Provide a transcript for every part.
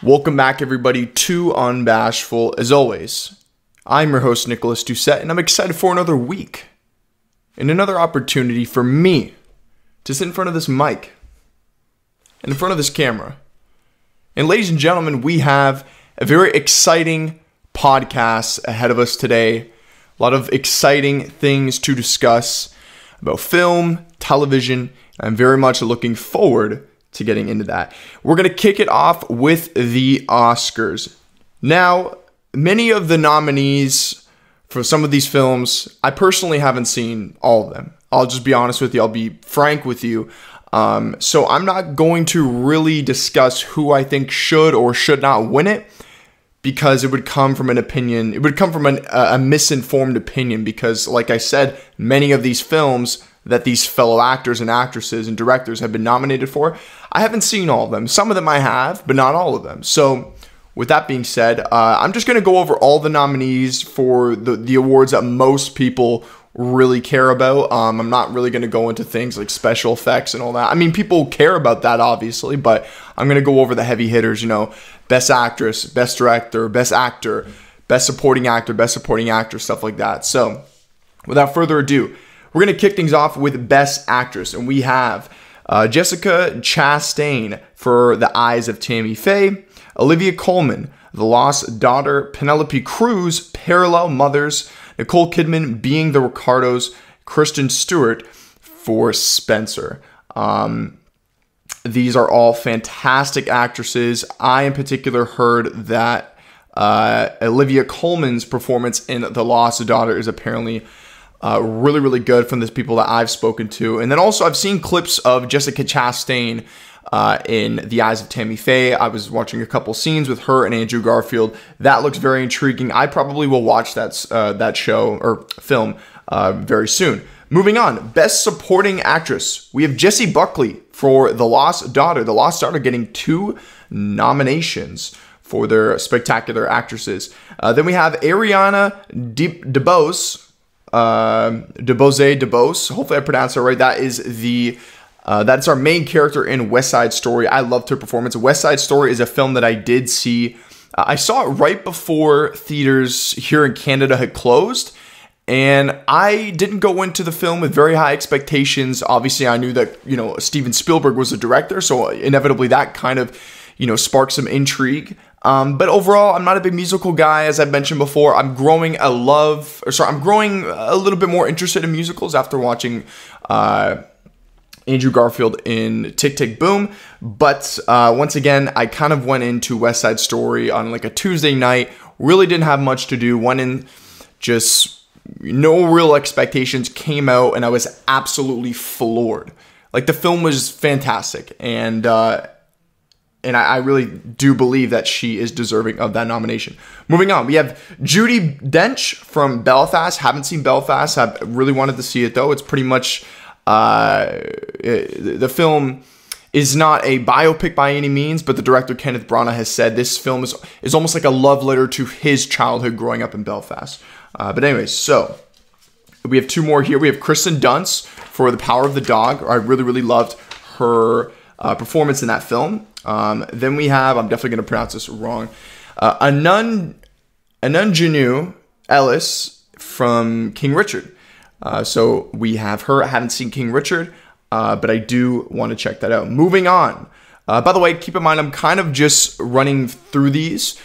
Welcome back, everybody, to Unbashful. As always, I'm your host, Nicholas Doucette, and I'm excited for another week and another opportunity for me to sit in front of this mic and in front of this camera. And ladies and gentlemen, we have a very exciting podcast ahead of us today. A lot of exciting things to discuss about film, television. I'm very much looking forward to getting into that. We're going to kick it off with the Oscars. Now, many of the nominees for some of these films, I personally haven't seen all of them. I'll just be honest with you. I'll be frank with you. So I'm not going to really discuss who I think should or should not win it, because it would come from an opinion. It would come from a misinformed opinion, because, like I said, many of these films that these fellow actors and actresses and directors have been nominated for, I haven't seen all of them. Some of them I have, but not all of them. So with that being said, I'm just going to go over all the nominees for the awards that most people really care about. I'm not really going to go into things like special effects and all that. I mean, people care about that, obviously, but I'm going to go over the heavy hitters, best actress, best director, best actor, best supporting actor, stuff like that. So without further ado, we're going to kick things off with Best Actress, and we have Jessica Chastain for The Eyes of Tammy Faye, Olivia Colman, The Lost Daughter, Penelope Cruz, Parallel Mothers, Nicole Kidman, Being the Ricardos, Kristen Stewart for Spencer. These are all fantastic actresses. I, in particular, heard that Olivia Colman's performance in The Lost Daughter is apparently really, really good from the people that I've spoken to. And then also I've seen clips of Jessica Chastain in The Eyes of Tammy Faye. I was watching a couple scenes with her and Andrew Garfield. That looks very intriguing. I probably will watch that show or film very soon. Moving on, Best Supporting Actress. We have Jessie Buckley for The Lost Daughter. The Lost Daughter getting 2 nominations for their spectacular actresses. Then we have Ariana DeBose. DeBose. Hopefully I pronounced it right. That is that's our main character in West Side Story. I loved her performance. West Side Story is a film that I did see. I saw it right before theaters here in Canada had closed, and I didn't go into the film with very high expectations. Obviously, I knew that Steven Spielberg was the director, so inevitably that kind of sparked some intrigue. But overall, I'm not a big musical guy, as I've mentioned before. I'm growing a little bit more interested in musicals after watching Andrew Garfield in Tick, Tick, Boom. But once again, I kind of went into West Side Story on like a Tuesday night. Really didn't have much to do. Went in just no real expectations. Came out and I was absolutely floored. Like, the film was fantastic. And I really do believe that she is deserving of that nomination. Moving on, we have Judi Dench from Belfast. Haven't seen Belfast. I really wanted to see it, though. It's pretty much the film is not a biopic by any means, but the director Kenneth Branagh has said this film is almost like a love letter to his childhood growing up in Belfast. But anyways, so we have 2 more here. We have Kristen Dunst for The Power of the Dog. I really, really loved her performance in that film. Then we have, I'm definitely going to pronounce this wrong, Anunjanu Ellis from King Richard. So we have her. I haven't seen King Richard, but I do want to check that out. Moving on. By the way, keep in mind, I'm kind of just running through these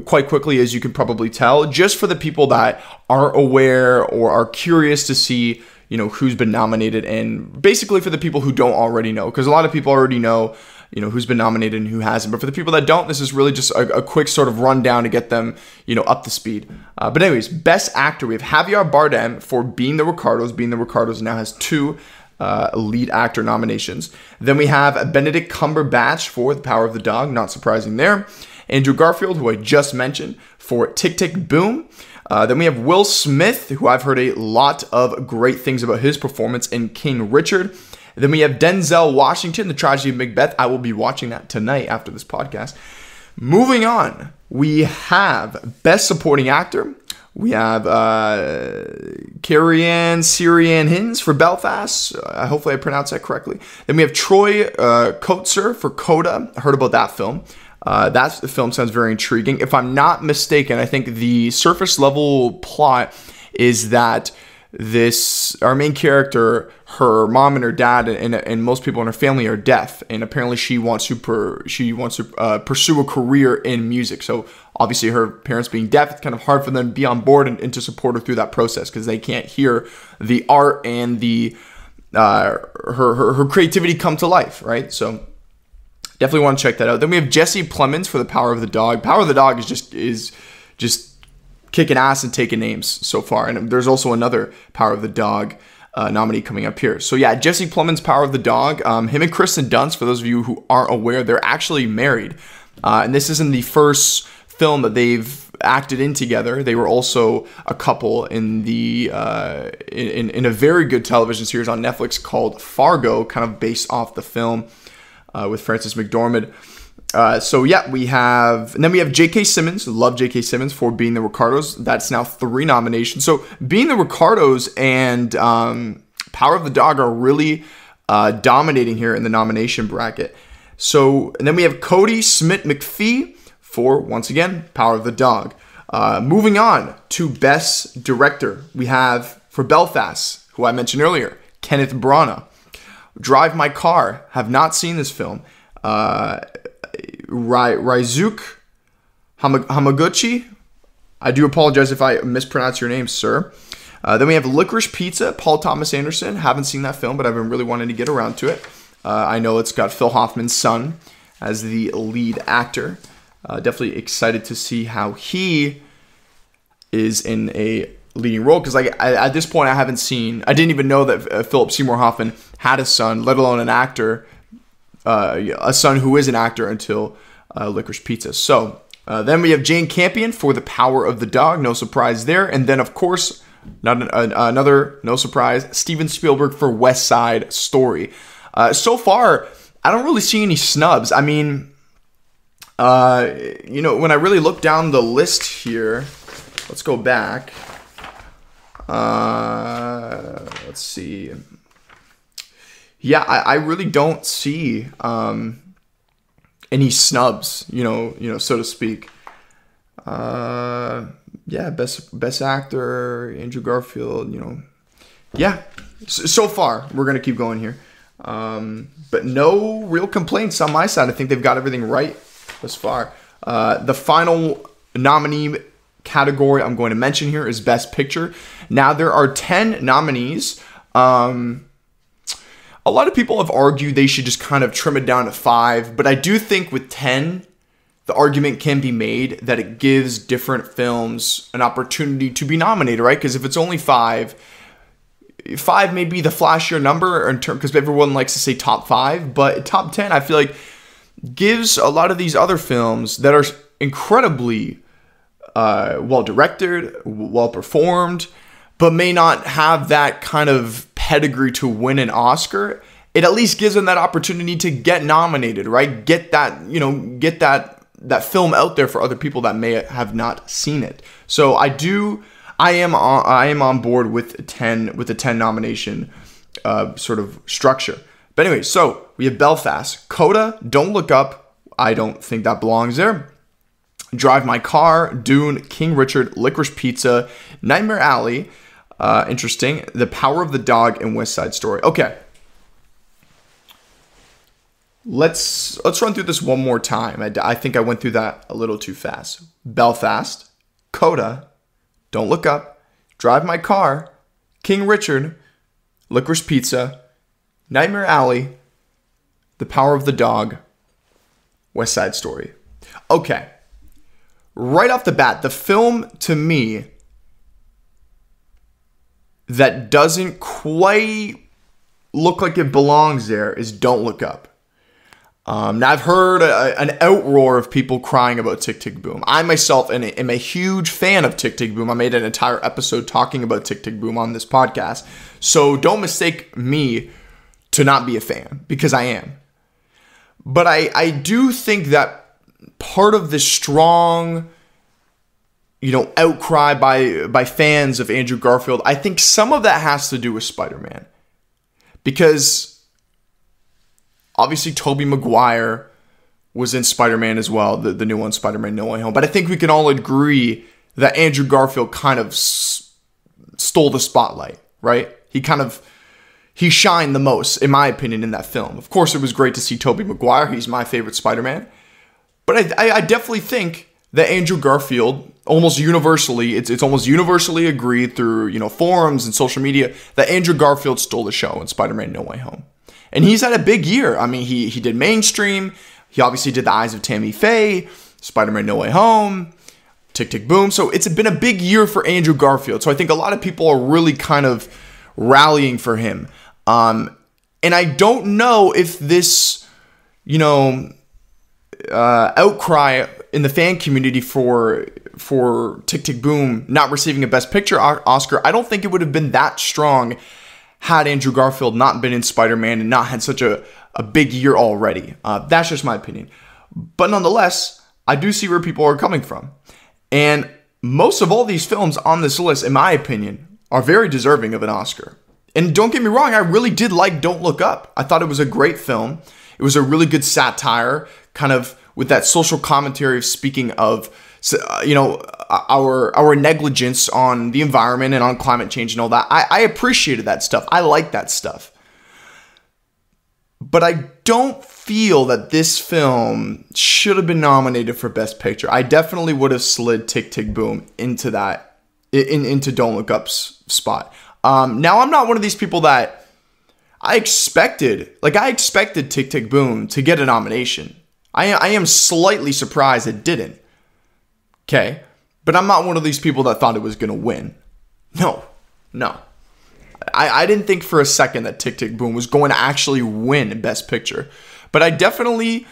quite quickly, as you can probably tell, just for the people that aren't aware or are curious to see, who's been nominated, and basically for the people who don't already know, because a lot of people already know, who's been nominated and who hasn't. But for the people that don't, this is really just a quick sort of rundown to get them, up to speed. But anyways, Best Actor, we have Javier Bardem for Being the Ricardos. Being the Ricardos now has 2 lead actor nominations. Then we have Benedict Cumberbatch for The Power of the Dog, not surprising there. Andrew Garfield, who I just mentioned, for Tick, Tick, Boom. Then we have Will Smith, who I've heard a lot of great things about his performance in King Richard. Then we have Denzel Washington, The Tragedy of Macbeth. I will be watching that tonight after this podcast. Moving on, we have Best Supporting Actor. We have Carrie-Anne Sirianne Hinds for Belfast. Hopefully I pronounced that correctly. Then we have Troy Kotsur for Coda. I heard about that film. That film sounds very intriguing. If I'm not mistaken, I think the surface level plot is that our main character, her mom and her dad and most people in her family are deaf, and apparently she wants to pursue a career in music. So obviously her parents being deaf, it's kind of hard for them to be on board and to support her through that process because they can't hear the art and the her creativity come to life, right? So definitely want to check that out. Then we have Jesse Plemons for The Power of the Dog. Power of the Dog is just kicking ass and taking names so far. And there's also another Power of the Dog nominee coming up here. So yeah, Jesse Plemons' Power of the Dog. Him and Kristen Dunst, for those of you who aren't aware, they're actually married. And this isn't the first film that they've acted in together. They were also a couple in the in a very good television series on Netflix called Fargo, kind of based off the film with Frances McDormand. So yeah, and then we have J.K. Simmons. Love J.K. Simmons for Being the Ricardos. That's now 3 nominations. So Being the Ricardos and Power of the Dog are really dominating here in the nomination bracket. So, and then we have Cody Smith-McPhee for, once again, Power of the Dog. Moving on to Best Director, we have for Belfast, who I mentioned earlier, Kenneth Branagh. Drive My Car, have not seen this film. Raizuke Hamaguchi. I do apologize if I mispronounce your name, sir. Then we have Licorice Pizza, Paul Thomas Anderson. Haven't seen that film, but I've been really wanting to get around to it. I know it's got Phil Hoffman's son as the lead actor. Definitely excited to see how he is in a leading role, because at this point I didn't even know that Philip Seymour Hoffman had a son, let alone an actor. A son who is an actor until Licorice Pizza. So then we have Jane Campion for The Power of the Dog. No surprise there. And then, of course, another no surprise, Steven Spielberg for West Side Story. So far, I don't really see any snubs. I mean, when I really look down the list here, let's go back. Let's see. Yeah, I really don't see any snubs, so to speak. Yeah, best actor, Andrew Garfield, Yeah, so far, we're going to keep going here. But no real complaints on my side. I think they've got everything right thus far. The final nominee category I'm going to mention here is Best Picture. Now, there are 10 nominees. A lot of people have argued they should just kind of trim it down to 5, but I do think with 10, the argument can be made that it gives different films an opportunity to be nominated, right? Because if it's only 5 may be the flashier number in terms, because everyone likes to say top 5, but top 10, I feel like gives a lot of these other films that are incredibly well directed, well performed, but may not have that kind of pedigree to win an Oscar. It at least gives them that opportunity to get nominated, right? Get that film out there for other people that may have not seen it. So I am on board with the 10 nomination sort of structure. But anyway, so we have Belfast, Coda, Don't Look Up. I don't think that belongs there. Drive My Car, Dune, King Richard, Licorice Pizza, Nightmare Alley. Interesting. The Power of the Dog, and West Side Story. Okay. Let's run through this one more time. I think I went through that a little too fast. Belfast, Coda, Don't Look Up, Drive My Car, King Richard, Licorice Pizza, Nightmare Alley, The Power of the Dog, West Side Story. Okay. Right off the bat, the film to me that doesn't quite look like it belongs there is Don't Look Up. Now, I've heard an outroar of people crying about Tick, Tick, Boom. I myself am a huge fan of Tick, Tick, Boom. I made an entire episode talking about Tick, Tick, Boom on this podcast. So don't mistake me to not be a fan, because I am. But I do think that part of this strong, outcry by fans of Andrew Garfield, I think some of that has to do with Spider-Man. Because obviously Tobey Maguire was in Spider-Man as well, the new one, Spider-Man No Way Home. But I think we can all agree that Andrew Garfield kind of stole the spotlight, right? He shined the most, in my opinion, in that film. Of course, it was great to see Tobey Maguire. He's my favorite Spider-Man. But I definitely think that Andrew Garfield, almost universally, it's almost universally agreed through, forums and social media, that Andrew Garfield stole the show in Spider-Man No Way Home. And he's had a big year. I mean, he did mainstream. He obviously did The Eyes of Tammy Faye, Spider-Man No Way Home, Tick, Tick, Boom. So it's been a big year for Andrew Garfield. So I think a lot of people are really kind of rallying for him. And I don't know if this, outcry in the fan community for Tick, Tick, Boom not receiving a Best Picture Oscar, I don't think it would have been that strong had Andrew Garfield not been in Spider-Man and not had such a big year already. That's just my opinion. But nonetheless, I do see where people are coming from. And most of all these films on this list, in my opinion, are very deserving of an Oscar. And don't get me wrong, I really did like Don't Look Up. I thought it was a great film. It was a really good satire, kind of with that social commentary of speaking of, our negligence on the environment and on climate change and all that. I appreciated that stuff. I like that stuff. But I don't feel that this film should have been nominated for Best Picture. I definitely would have slid Tick, Tick, Boom into that, into Don't Look Up's spot. Now, I'm not one of these people that I expected Tick, Tick, Boom to get a nomination. I am slightly surprised it didn't. Okay? But I'm not one of these people that thought it was going to win. No. I didn't think for a second that Tick, Tick, Boom was going to actually win Best Picture. But I definitely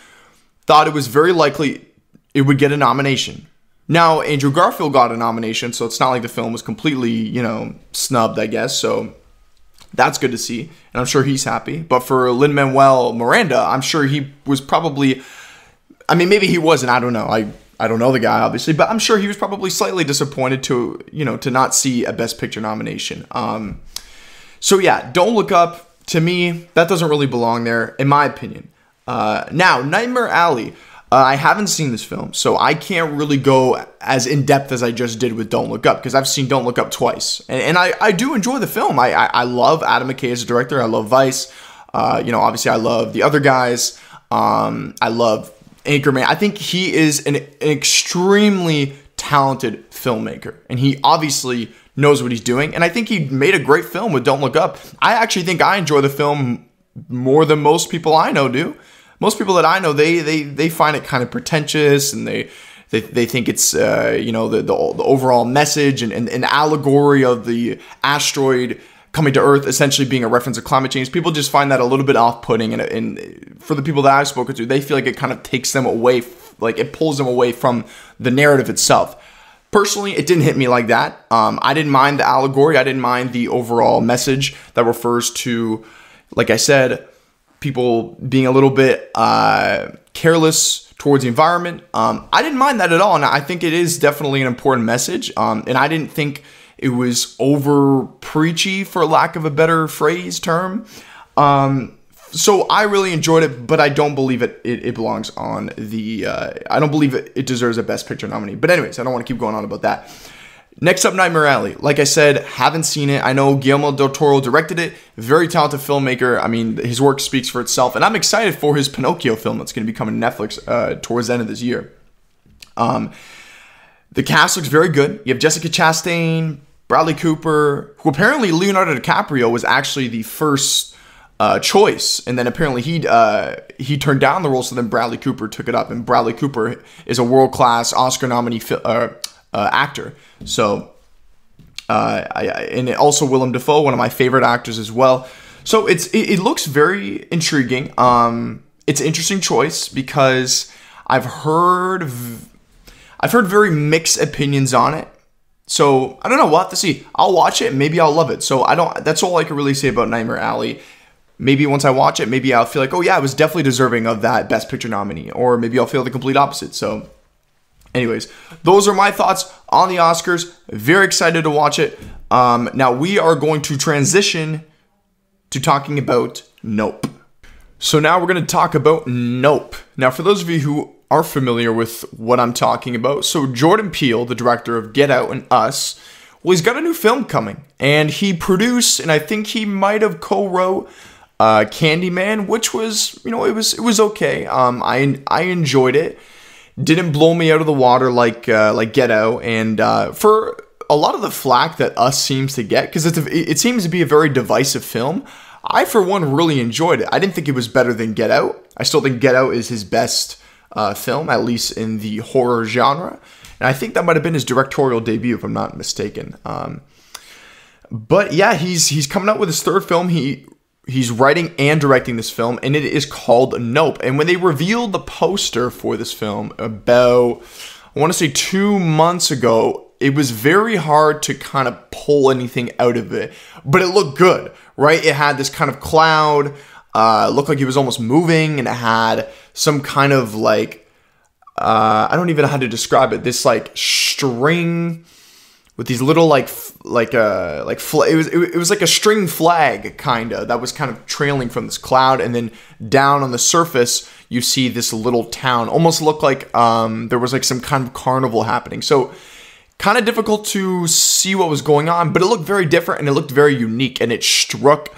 thought it was very likely it would get a nomination. Now, Andrew Garfield got a nomination, so it's not like the film was completely, snubbed, I guess. So that's good to see, and I'm sure he's happy. But for Lin-Manuel Miranda, I'm sure he was probably, maybe he wasn't, I don't know. I don't know the guy, obviously, but I'm sure he was probably slightly disappointed to not see a Best Picture nomination. So yeah, Don't Look Up, to me, that doesn't really belong there, in my opinion. Now, Nightmare Alley. I haven't seen this film, so I can't really go as in-depth as I just did with Don't Look Up, because I've seen Don't Look Up twice. And I do enjoy the film. I love Adam McKay as a director. I love Vice. Obviously I love the other guys. I love Anchorman. I think he is an extremely talented filmmaker, and he obviously knows what he's doing. And I think he made a great film with Don't Look Up. I actually think I enjoy the film more than most people I know do. Most people that I know, they find it kind of pretentious, and they think it's the overall message and an allegory of the asteroid coming to Earth essentially being a reference to climate change. People just find that a little bit off-putting, and for the people that I've spoken to, they feel like it kind of takes them away, like it pulls them away from the narrative itself. Personally, it didn't hit me like that. I didn't mind the allegory. I didn't mind the overall message that refers to, like I said, people being a little bit careless towards the environment. I didn't mind that at all, and I think it is definitely an important message. And I didn't think it was over preachy, for lack of a better term. So I really enjoyed it, but I don't believe it belongs on the. I don't believe it deserves a Best Picture nominee. But anyways, I don't want to keep going on about that. Next up, Nightmare Alley. Like I said, haven't seen it. I know Guillermo del Toro directed it. Very talented filmmaker. I mean, his work speaks for itself. And I'm excited for his Pinocchio film that's going to be coming to Netflix towards the end of this year. The cast looks very good. You have Jessica Chastain, Bradley Cooper, who apparently Leonardo DiCaprio was actually the first choice. And then apparently he turned down the role, so then Bradley Cooper took it up. And Bradley Cooper is a world-class Oscar nominee actor. So, and also Willem Dafoe, one of my favorite actors as well. So it looks very intriguing. It's an interesting choice because I've heard very mixed opinions on it. So I don't know. We'll have to see. I'll watch it. Maybe I'll love it. So that's all I can really say about Nightmare Alley. Maybe once I watch it, maybe I'll feel like, oh yeah, it was definitely deserving of that Best Picture nominee. Or maybe I'll feel the complete opposite. So anyways, those are my thoughts on the Oscars. Very excited to watch it. Now we are going to transition to talking about Nope. So now we're going to talk about Nope. Now, for those of you who are familiar with what I'm talking about, so Jordan Peele, the director of Get Out and Us, well, he's got a new film coming, and he produced, and I think he might have co-wrote Candyman, which was, it was okay. I enjoyed it. Didn't blow me out of the water like Get Out, and for a lot of the flack that Us seems to get, because it seems to be a very divisive film, I, for one, really enjoyed it. I didn't think it was better than Get Out. I still think Get Out is his best film, at least in the horror genre. And I think that might have been his directorial debut, if I'm not mistaken. But yeah, he's coming out with his third film. He's writing and directing this film, and it is called Nope. And when they revealed the poster for this film about, I want to say 2 months ago, it was very hard to kind of pull anything out of it, but it looked good, right? It had this kind of cloud, looked like it was almost moving, and it had some kind of like, I don't even know how to describe it, this like string with these little it was like a string flag kinda that was kind of trailing from this cloud, and then down on the surface you see this little town. Almost looked like there was like some kind of carnival happening. So kind of difficult to see what was going on, but it looked very different and it looked very unique, and it struck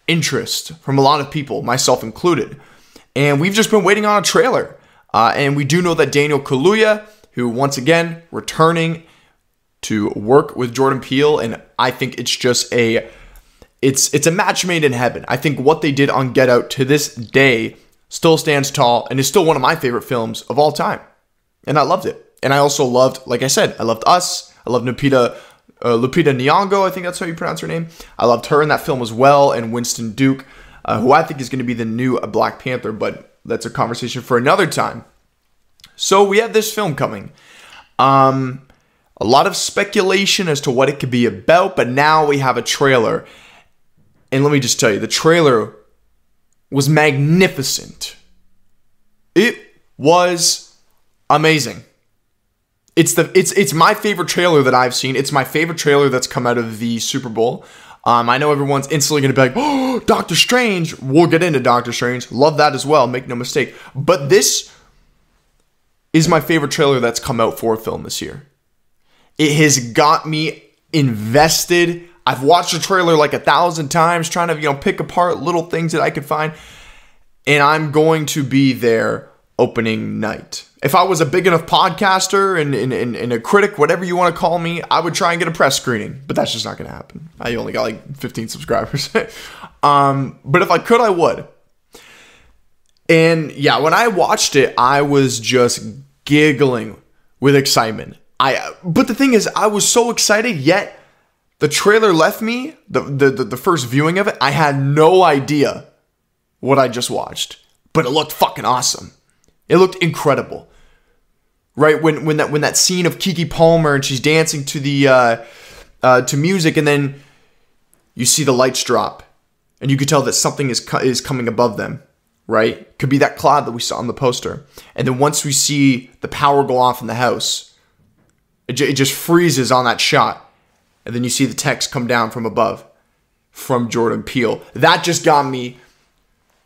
interest from a lot of people, myself included. And we've just been waiting on a trailer. And we do know that Daniel Kaluuya, who once again returning to work with Jordan Peele, and I think it's just it's a match made in heaven. I think what they did on Get Out to this day still stands tall and is still one of my favorite films of all time. And I loved it. And I also loved, like I said, I loved Us. I loved Lupita Nyong'o, I think that's how you pronounce her name. I loved her in that film as well, and Winston Duke, who I think is going to be the new Black Panther, but that's a conversation for another time. So we have this film coming. A lot of speculation as to what it could be about, but now we have a trailer. And let me just tell you, the trailer was magnificent. It was amazing. It's my favorite trailer that I've seen. It's my favorite trailer that's come out of the Super Bowl. I know everyone's instantly going to be like, oh, Doctor Strange. We'll get into Doctor Strange. Love that as well. Make no mistake. But this is my favorite trailer that's come out for a film this year. It has got me invested. I've watched the trailer like 1,000 times, trying to pick apart little things that I could find. And I'm going to be there opening night. If I was a big enough podcaster and a critic, whatever you want to call me, I would try and get a press screening. But that's just not going to happen. I only got like 15 subscribers. But if I could, I would. And yeah, when I watched it, I was just giggling with excitement. But the thing is, I was so excited, yet the trailer left me, the first viewing of it, I had no idea what I just watched. But it looked fucking awesome. It looked incredible, right? When that scene of Keke Palmer and she's dancing to the to music, and then you see the lights drop, and you could tell that something is coming above them, right? Could be that cloud that we saw on the poster, and then once we see the power go off in the house, it just freezes on that shot, and then you see the text come down from above, from Jordan Peele. That just got me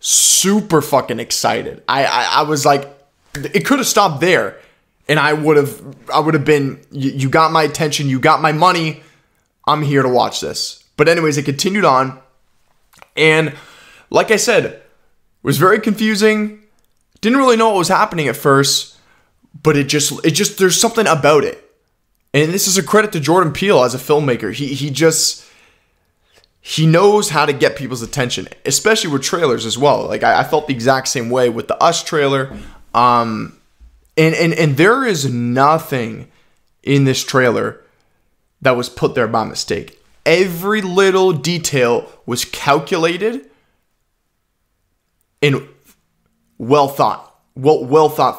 super fucking excited. I was like, it could have stopped there, and I would have been, you got my attention, you got my money, I'm here to watch this. But anyways, it continued on, and like I said, it was very confusing. Didn't really know what was happening at first, but it just there's something about it. And this is a credit to Jordan Peele as a filmmaker. He knows how to get people's attention, especially with trailers as well. Like I felt the exact same way with the Us trailer. And there is nothing in this trailer that was put there by mistake. Every little detail was calculated and well thought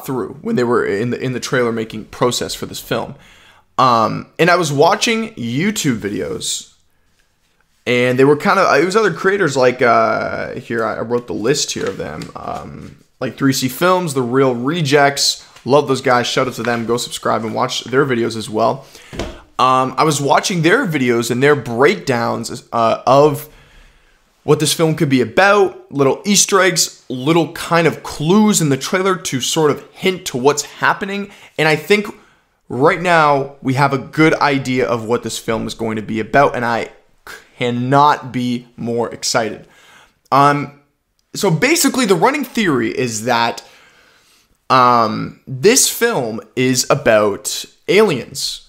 through when they were in the trailer making process for this film. And I was watching YouTube videos, and they were it was other creators like, here, I wrote the list here of them, like 3C Films, The Real Rejects. Love those guys. Shout out to them. Go subscribe and watch their videos as well. I was watching their videos and their breakdowns of what this film could be about, little Easter eggs, little kind of clues in the trailer to sort of hint to what's happening. And I think right now we have a good idea of what this film is going to be about, and I cannot be more excited. So basically the running theory is that this film is about aliens.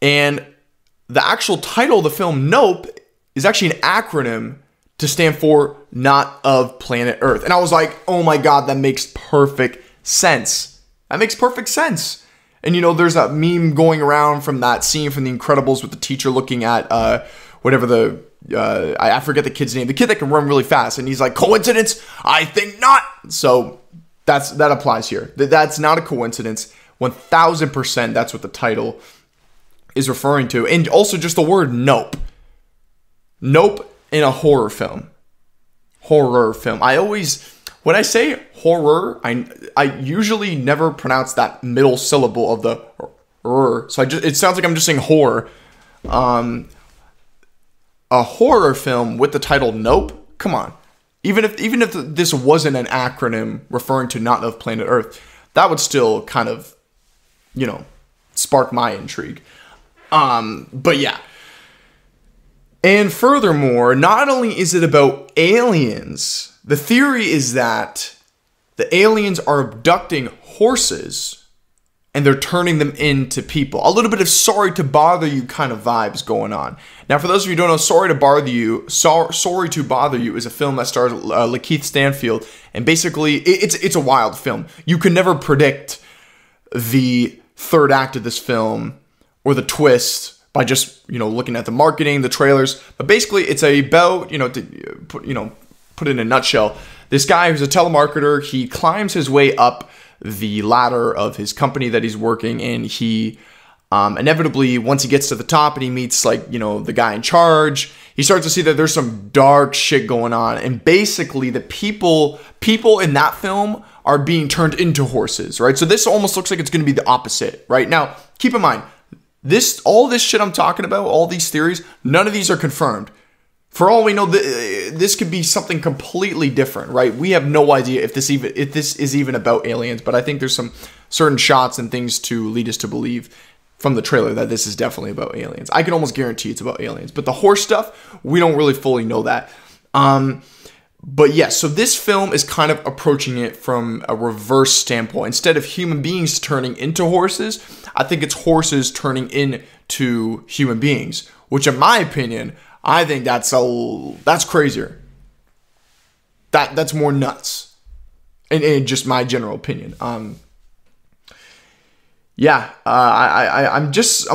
And the actual title of the film, Nope, is actually an acronym to stand for Not of Planet Earth. And I was like, oh my God, that makes perfect sense. That makes perfect sense. And you know, there's that meme going around from that scene from The Incredibles with the teacher looking at whatever the, I forget the kid's name, the kid that can run really fast. And he's like, coincidence? I think not. So that applies here. That's not a coincidence. 1000% that's what the title is referring to. And also just the word nope. Nope in a horror film. Horror film. When I say horror, I usually never pronounce that middle syllable of the r. So it sounds like I'm just saying horror. A horror film with the title Nope? Come on. Even if this wasn't an acronym referring to Not of Planet Earth, that would still kind of, you know, spark my intrigue. But yeah. And furthermore, not only is it about aliens, the theory is that the aliens are abducting horses and they're turning them into people. A little bit of Sorry to Bother You kind of vibes going on. Now, for those of you who don't know, Sorry to Bother You is a film that stars Lakeith Stanfield, and basically it's a wild film. You can never predict the third act of this film or the twist by just, you know, looking at the marketing, the trailers. But basically, it's about, you know, to put it in a nutshell, this guy who's a telemarketer, he climbs his way up the ladder of his company that he's working in. He inevitably, once he gets to the top and he meets, like, you know, the guy in charge, he starts to see that there's some dark shit going on. And basically, the people in that film are being turned into horses, right? So this almost looks like it's going to be the opposite, right? Now, keep in mind, all this shit I'm talking about, all these theories, none of these are confirmed. For all we know, this could be something completely different, right? We have no idea if this is even about aliens, but I think there's some certain shots and things to lead us to believe from the trailer that this is definitely about aliens. I can almost guarantee it's about aliens, but the horse stuff, we don't really fully know that. But yes, so this film is kind of approaching it from a reverse standpoint. Instead of human beings turning into horses, I think it's horses turning into human beings, which in my opinion, I think that's crazier. That's more nuts. In just my general opinion. I'm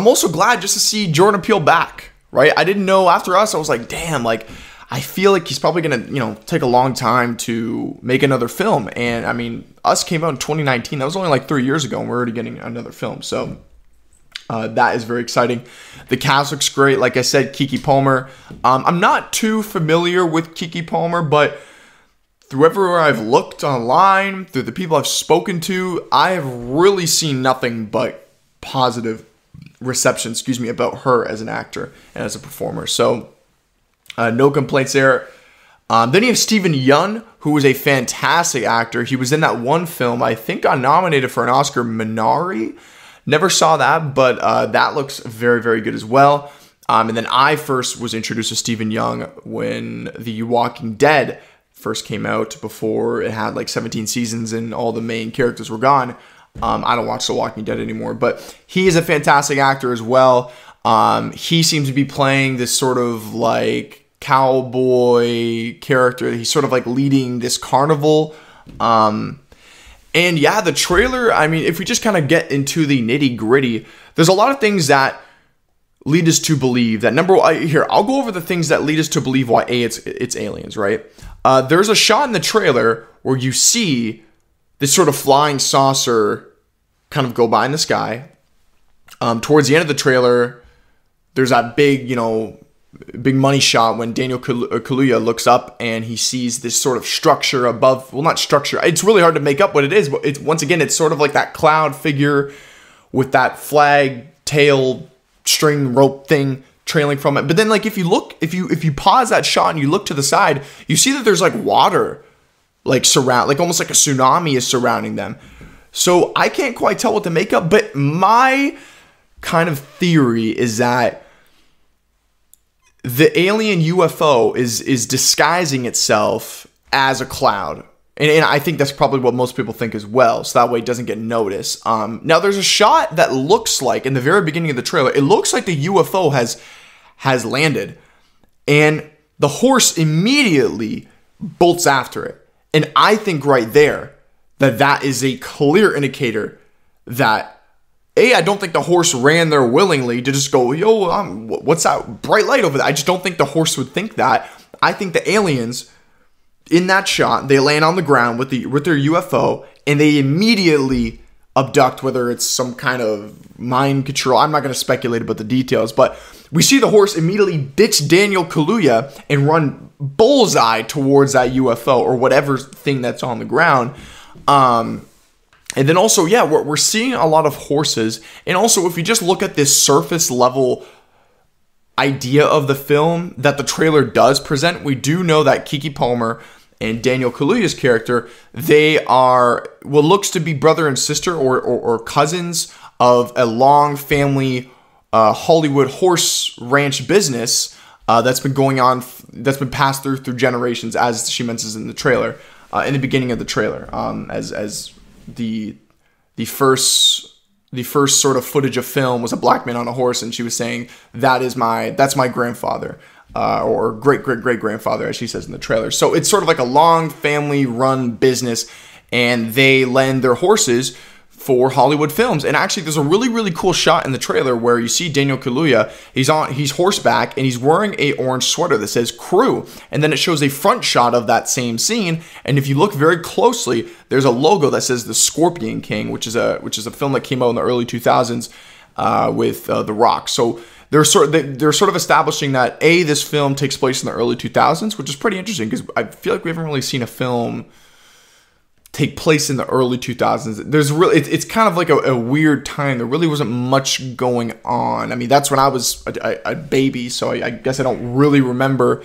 also glad just to see Jordan Peele back, right? I didn't know after Us, I was like, damn, like, I feel like he's probably going to, you know, take a long time to make another film. And I mean, Us came out in 2019. That was only like 3 years ago, and we're already getting another film. So that is very exciting. The cast looks great. Like I said, Keke Palmer. I'm not too familiar with Keke Palmer, but through everywhere I've looked online, through the people I've spoken to, I have really seen nothing but positive reception, about her as an actor and as a performer. So no complaints there. Then you have Steven Yeun, who is a fantastic actor. He was in that one film, I think got nominated for an Oscar, Minari. Never saw that, but that looks very, very good as well. And then I first was introduced to Steven Yeun when The Walking Dead first came out, before it had like 17 seasons and all the main characters were gone. I don't watch The Walking Dead anymore, but he is a fantastic actor as well. He seems to be playing this sort of like cowboy character. He's sort of like leading this carnival. And yeah, the trailer, I mean, if we just kind of get into the nitty gritty, there's a lot of things that lead us to believe that I'll go over the things that lead us to believe why it's aliens, right? There's a shot in the trailer where you see this sort of flying saucer kind of go by in the sky. Towards the end of the trailer, there's that big money shot when Daniel Kaluuya looks up and he sees this sort of structure above. Well, not structure. It's really hard to make up what it is, but it's sort of like that cloud figure with that flag tail string rope thing trailing from it. But then like if you pause that shot and you look to the side, you see that there's like water like almost like a tsunami is surrounding them. So I can't quite tell what to make of, but my kind of theory is that the alien UFO is disguising itself as a cloud. And I think that's probably what most people think as well, so that way it doesn't get noticed. Now, there's a shot that looks like, in the very beginning of the trailer, it looks like the UFO has landed, and the horse immediately bolts after it. And I think right there that is a clear indicator that, I don't think the horse ran there willingly to just go, yo, what's that bright light over there? I just don't think the horse would think that. I think the aliens, in that shot, they land on the ground with their UFO, and they immediately abduct, whether it's some kind of mind control. I'm not going to speculate about the details, but we see the horse immediately ditch Daniel Kaluuya and run bullseye towards that UFO or whatever thing that's on the ground. And then also, yeah, we're seeing a lot of horses. And also, if you just look at this surface level idea of the film that the trailer does present, we do know that Keke Palmer and Daniel Kaluuya's character, they are what looks to be brother and sister or cousins of a long family Hollywood horse ranch business that's been going on, that's been passed through generations, as she mentions in the trailer, in the beginning of the trailer, as the first sort of footage of film was a black man on a horse, and she was saying that's my grandfather, or great grandfather, as she says in the trailer. So it's sort of like a long family run business, and they lend their horses for Hollywood films. And actually, there's a really, really cool shot in the trailer where you see Daniel Kaluuya. He's horseback, and he's wearing a orange sweater that says crew. And then it shows a front shot of that same scene. And if you look very closely, there's a logo that says The Scorpion King, which is a film that came out in the early 2000s with The Rock. So they're sort of establishing that this film takes place in the early 2000s, which is pretty interesting because I feel like we haven't really seen a film take place in the early 2000s. It's kind of like a weird time. There really wasn't much going on. I mean, that's when I was a baby, so I guess I don't really remember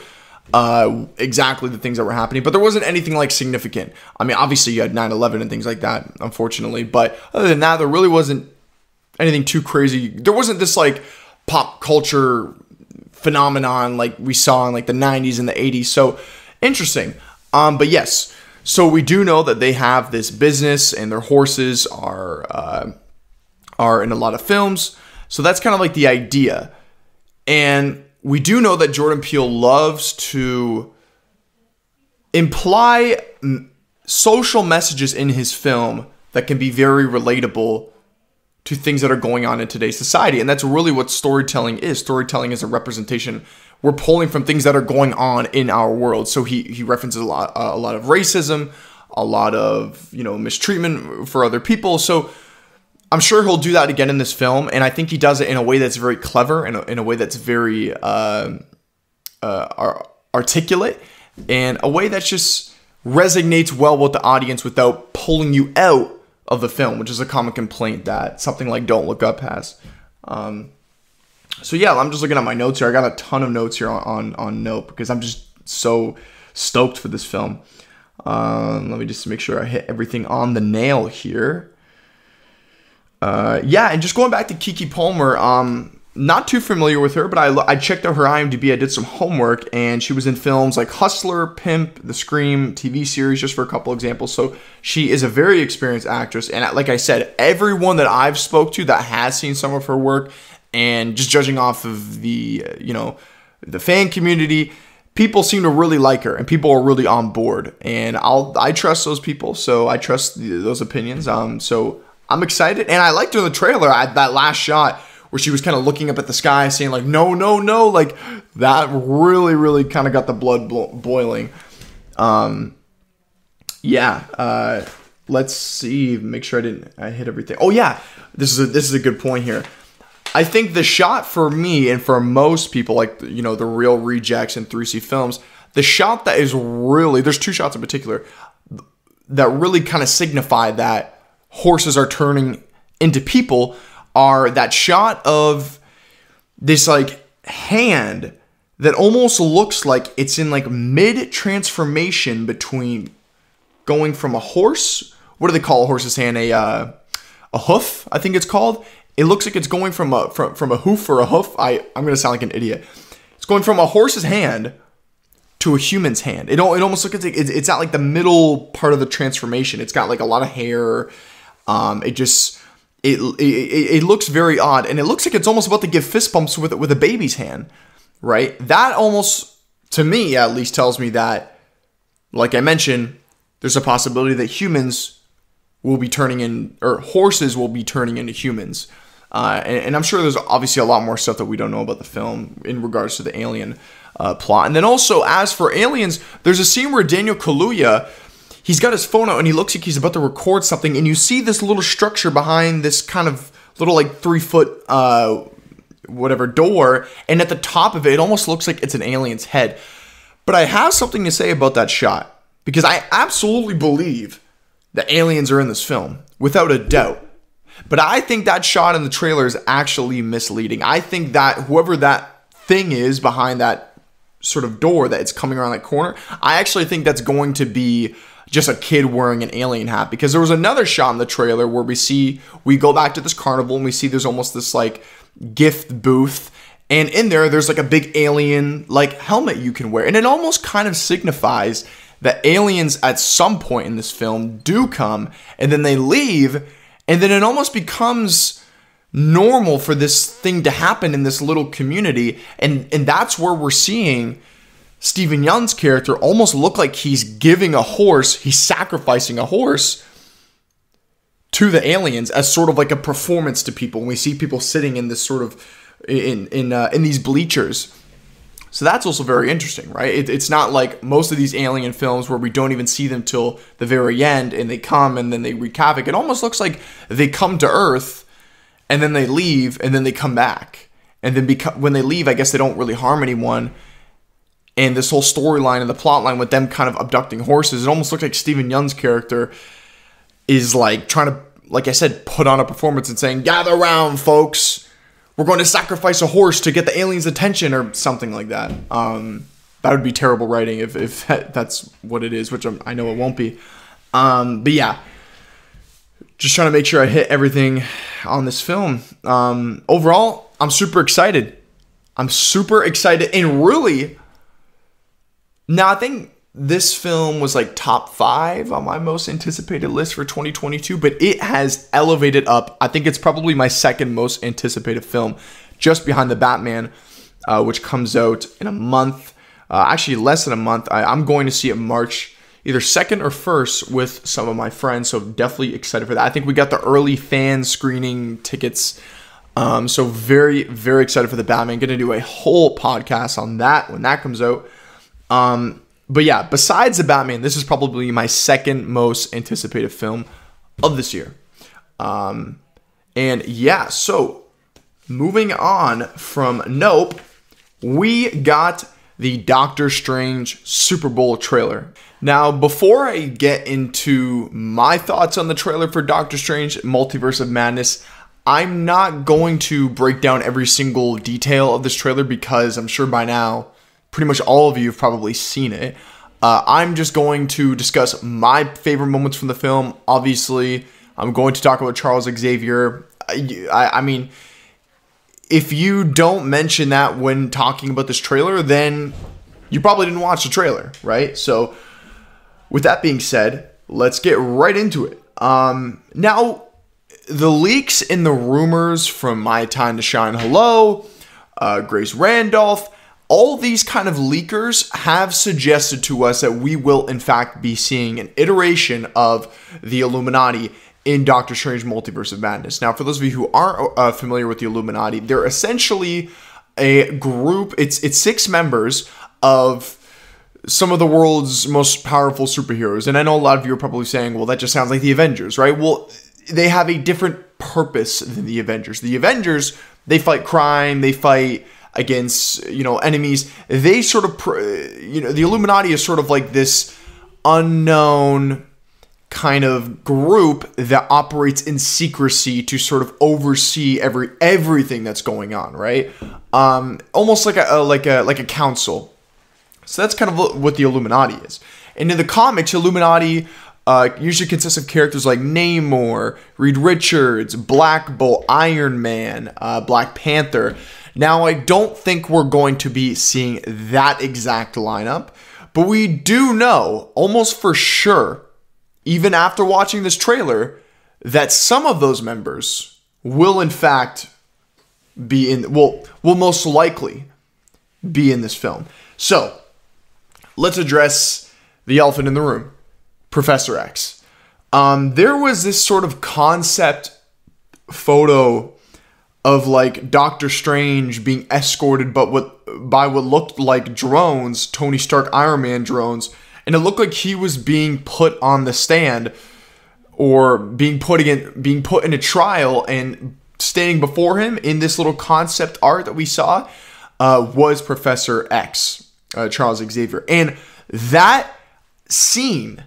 exactly the things that were happening, but there wasn't anything like significant. I mean, obviously you had 9/11 and things like that, unfortunately, but other than that, there really wasn't anything too crazy. There wasn't this like pop culture phenomenon like we saw in like the 90s and the 80s. So interesting. But yes, so we do know that they have this business and their horses are in a lot of films. So that's kind of like the idea. And we do know that Jordan Peele loves to imply social messages in his film that can be very relatable to things that are going on in today's society. And that's really what storytelling is. Storytelling is a representation. We're pulling from things that are going on in our world. So he references a lot of racism, a lot of, mistreatment for other people. So I'm sure he'll do that again in this film. And I think he does it in a way that's very clever, in a way that's very articulate, and a way that just resonates well with the audience without pulling you out of the film, which is a common complaint that something like Don't Look Up has. So yeah, I'm just looking at my notes here. I got a ton of notes here on Nope because I'm just so stoked for this film. Let me just make sure I hit everything on the nail here. Yeah, and just going back to Keke Palmer, not too familiar with her, but I checked out her IMDb. I did some homework, and she was in films like Hustler, Pimp, The Scream TV series, just for a couple examples. So she is a very experienced actress, and like I said, everyone that I've spoke to that has seen some of her work, and just judging off of the the fan community, people seem to really like her, and people are really on board. And I trust those people, so I trust those opinions. So I'm excited, and I liked her in the trailer. That last shot where she was kind of looking up at the sky saying like, no, like that really, really kind of got the blood boiling. Let's see, make sure I hit everything. Oh yeah, this is a good point here. I think the shot for me and for most people, like, the real rejects in 3C films, the shot that is really, there's two shots in particular that really kind of signify that horses are turning into people, are that shot of this like hand that almost looks like it's in like mid-transformation between going from a horse. What do they call a horse's hand? A hoof, I think it's called. It looks like it's going from a hoof or a hoof. I'm gonna sound like an idiot. It's going from a horse's hand to a human's hand. It almost looks like it's at like the middle part of the transformation. It's got like a lot of hair. It looks very odd, and it looks like it's almost about to give fist bumps with a baby's hand, right? That almost, to me at least, tells me that, like I mentioned, there's a possibility that horses will be turning into humans. And I'm sure there's obviously a lot more stuff that we don't know about the film in regards to the alien plot. And then also, as for aliens, there's a scene where Daniel Kaluuya, he's got his phone out and he looks like he's about to record something, and you see this little structure behind this kind of little like 3-foot door, and at the top of it, it almost looks like it's an alien's head. But I have something to say about that shot, because I absolutely believe that aliens are in this film, without a doubt. But I think that shot in the trailer is actually misleading. I think that whoever that thing is behind that sort of door that it's coming around that corner, I actually think that's going to be just a kid wearing an alien hat. Because there was another shot in the trailer where we go back to this carnival and we see there's almost this like gift booth. And in there's like a big alien like helmet you can wear. And it almost kind of signifies that aliens at some point in this film do come and then they leave. And then it almost becomes normal for this thing to happen in this little community. And that's where we're seeing Steven Yeun's character almost look like he's sacrificing a horse to the aliens as sort of like a performance to people. And we see people sitting in this sort of, in these bleachers. So that's also very interesting, right? It's not like most of these alien films where we don't even see them till the very end and they come and then they wreak havoc. It almost looks like they come to Earth and then they leave and then they come back. And then when they leave, I guess they don't really harm anyone. And this whole storyline and the plot line with them kind of abducting horses, it almost looks like Steven Yeun's character is like trying to, like I said, put on a performance and saying, "Gather around, folks. We're going to sacrifice a horse to get the aliens' attention," or something like that. That would be terrible writing if that's what it is, which I know it won't be. But yeah, just trying to make sure I hit everything on this film. Overall, I'm super excited. And really, now I think this film was like top 5 on my most anticipated list for 2022, but it has elevated up. I think it's probably my second most anticipated film, just behind The Batman, which comes out in a month. Actually, less than a month. I'm going to see it March, either 2nd or 1st with some of my friends, so definitely excited for that. I think we got the early fan screening tickets, so very, very excited for The Batman. Going to do a whole podcast on that when that comes out. But yeah, besides The Batman, this is probably my second most anticipated film of this year. And yeah, so moving on from Nope, we got the Doctor Strange Super Bowl trailer. Now, before I get into my thoughts on the trailer for Doctor Strange Multiverse of Madness, I'm not going to break down every single detail of this trailer because I'm sure by now pretty much all of you have probably seen it. I'm just going to discuss my favorite moments from the film. Obviously, I'm going to talk about Charles Xavier. I mean, if you don't mention that when talking about this trailer, then you probably didn't watch the trailer, right? So, with that being said, let's get right into it. Now, the leaks and the rumors from My Time to Shine Hello, Grace Randolph, all these kind of leakers have suggested to us that we will, in fact, be seeing an iteration of the Illuminati in Doctor Strange Multiverse of Madness. Now, for those of you who aren't familiar with the Illuminati, they're essentially a group. It's 6 members of some of the world's most powerful superheroes. And I know a lot of you are probably saying, well, that just sounds like the Avengers, right? Well, they have a different purpose than the Avengers. The Avengers, they fight crime, they fight against, enemies. They sort of, the Illuminati is sort of like this unknown kind of group that operates in secrecy to sort of oversee everything that's going on, right? Almost like a council. So that's kind of what the Illuminati is. And in the comics, Illuminati usually consists of characters like Namor, Reed Richards, Black Bolt, Iron Man, Black Panther. Now, I don't think we're going to be seeing that exact lineup, but we do know almost for sure, even after watching this trailer, that some of those members will in fact be will most likely be in this film. So, let's address the elephant in the room, Professor X. There was this sort of concept photo of like Doctor Strange being escorted by what looked like drones, Tony Stark Iron Man drones, and it looked like he was being put on the stand or being put in a trial, and standing before him in this little concept art that we saw was Professor X, Charles Xavier. And that scene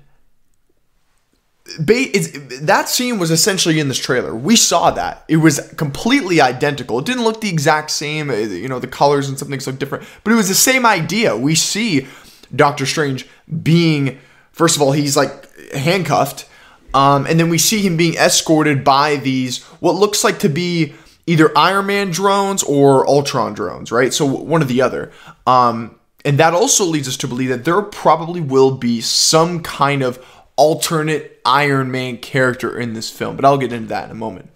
was essentially in this trailer. We saw that. It was completely identical. It didn't look the exact same. The colors and some things look different, but it was the same idea. We see Doctor Strange being, first of all, he's like handcuffed, and then we see him being escorted by these, what looks like to be either Iron Man drones or Ultron drones, right? So one or the other. And that also leads us to believe that there probably will be some kind of alternate Iron Man character in this film, but I'll get into that in a moment.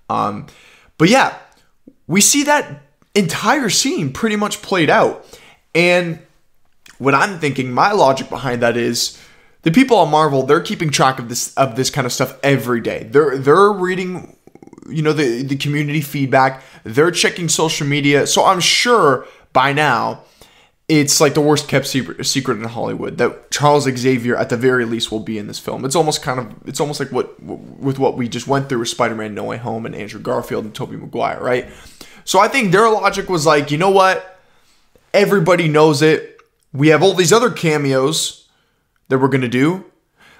But yeah, we see that entire scene pretty much played out. And what I'm thinking, my logic behind that is, the people at Marvel, they're keeping track of this kind of stuff every day. They're reading, the community feedback. They're checking social media. So I'm sure by now it's like the worst kept secret in Hollywood that Charles Xavier, at the very least, will be in this film. It's almost like what we just went through with Spider-Man No Way Home and Andrew Garfield and Tobey Maguire, right? So I think their logic was like, you know what? Everybody knows it. We have all these other cameos that we're gonna do.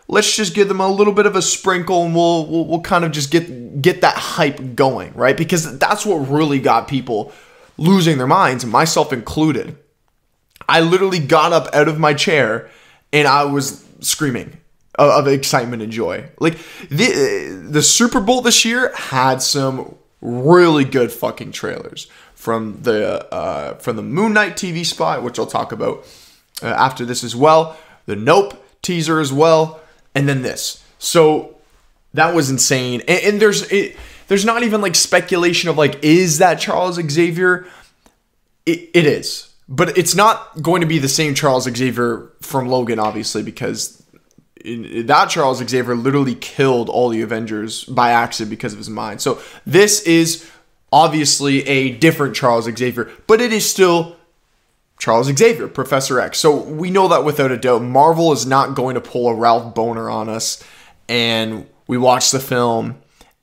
Let's just give them a little bit of a sprinkle, and we'll kind of just get that hype going, right? Because that's what really got people losing their minds, myself included. I literally got up out of my chair and I was screaming of excitement and joy. Like the Super Bowl this year had some really good fucking trailers, from the Moon Knight TV spot, which I'll talk about after this as well, the Nope teaser as well, and then this. So that was insane. And there's not even like speculation of like, is that Charles Xavier? It is. But it's not going to be the same Charles Xavier from Logan, obviously, because that Charles Xavier literally killed all the Avengers by accident because of his mind. So this is obviously a different Charles Xavier, but it is still Charles Xavier, Professor X. So we know that without a doubt. Marvel is not going to pull a Ralph Boner on us, and we watch the film,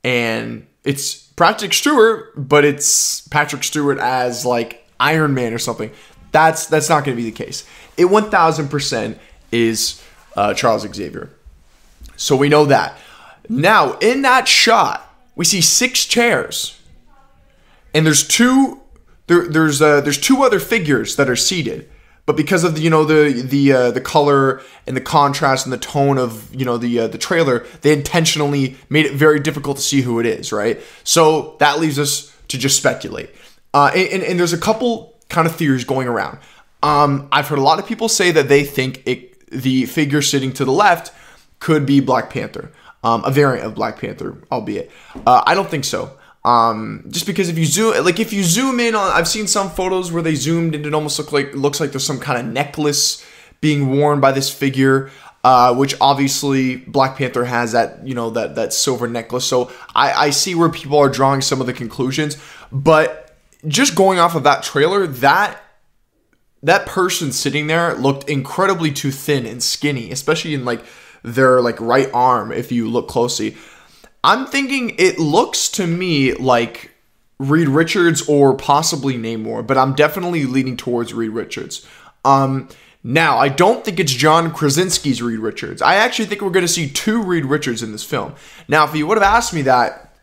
and it's Patrick Stewart, but it's Patrick Stewart as like Iron Man or something. That's not going to be the case. It 1000% is Charles Xavier. So we know that. Now, in that shot, we see 6 chairs, and there's two other figures that are seated. But because of the color and the contrast and the tone of the trailer, they intentionally made it very difficult to see who it is, right? So that leaves us to just speculate. And there's a couple kind of theories going around. I've heard a lot of people say that they think the figure sitting to the left could be Black Panther, a variant of Black Panther, albeit. I don't think so. Just because if you zoom in on, I've seen some photos where they zoomed and it almost looks like there's some kind of necklace being worn by this figure, which obviously Black Panther has that silver necklace. So I see where people are drawing some of the conclusions, but just going off of that trailer, that person sitting there looked incredibly too thin and skinny, especially in like their like right arm. If you look closely, I'm thinking it looks to me like Reed Richards or possibly Namor, but I'm definitely leaning towards Reed Richards. Namor Now, I don't think it's John Krasinski's Reed Richards. I actually think we're going to see 2 Reed Richards in this film. Now, if you would have asked me that,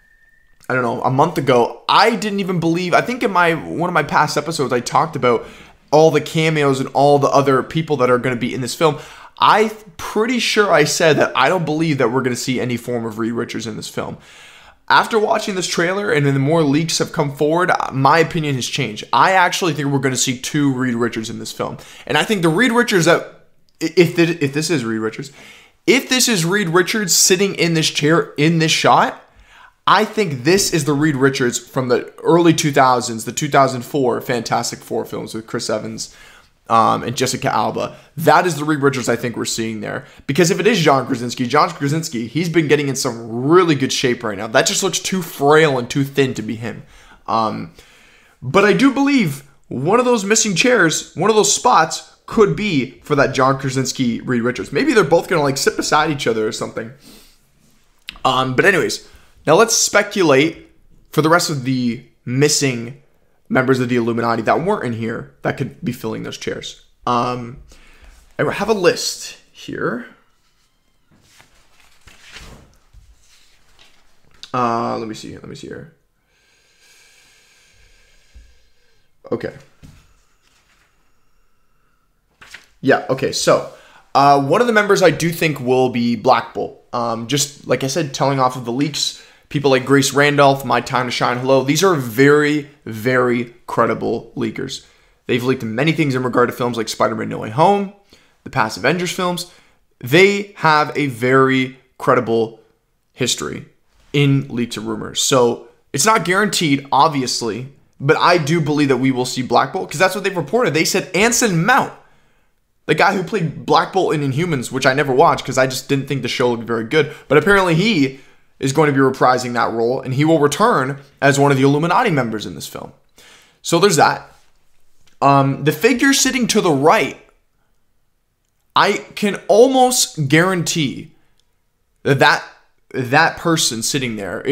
I don't know, a month ago, I didn't even believe, I think in one of my past episodes, I talked about all the cameos and all the other people that are going to be in this film. I'm pretty sure I said that I don't believe that we're going to see any form of Reed Richards in this film. After watching this trailer and then the more leaks have come forward, my opinion has changed. I actually think we're going to see 2 Reed Richards in this film. And I think the Reed Richards that, if this is Reed Richards, if this is Reed Richards sitting in this chair in this shot, I think this is the Reed Richards from the early 2000s, the 2004 Fantastic Four films with Chris Evans and Jessica Alba. That is the Reed Richards I think we're seeing there. Because if it is John Krasinski, he's been getting in some really good shape right now. That just looks too frail and too thin to be him. But I do believe one of those missing chairs, one of those spots could be for that John Krasinski Reed Richards. Maybe they're both going to like sit beside each other or something. But anyways, now let's speculate for the rest of the missing members of the Illuminati that weren't in here that could be filling those chairs. I have a list here. Let me see here. Okay. Yeah, okay, so one of the members I do think will be Black Bolt. Just like I said, telling off of the leaks, people like Grace Randolph, My Time to Shine, Hello, these are very, very credible leakers. They've leaked many things in regard to films like Spider-Man No Way Home, the past Avengers films. They have a very credible history in leaks and rumors. So it's not guaranteed, obviously, but I do believe that we will see Black Bolt because that's what they've reported. They said Anson Mount, the guy who played Black Bolt in Inhumans, which I never watched because I just didn't think the show looked very good, but apparently he is going to be reprising that role, and he will return as one of the Illuminati members in this film. So there's that. The figure sitting to the right, I can almost guarantee that person sitting there,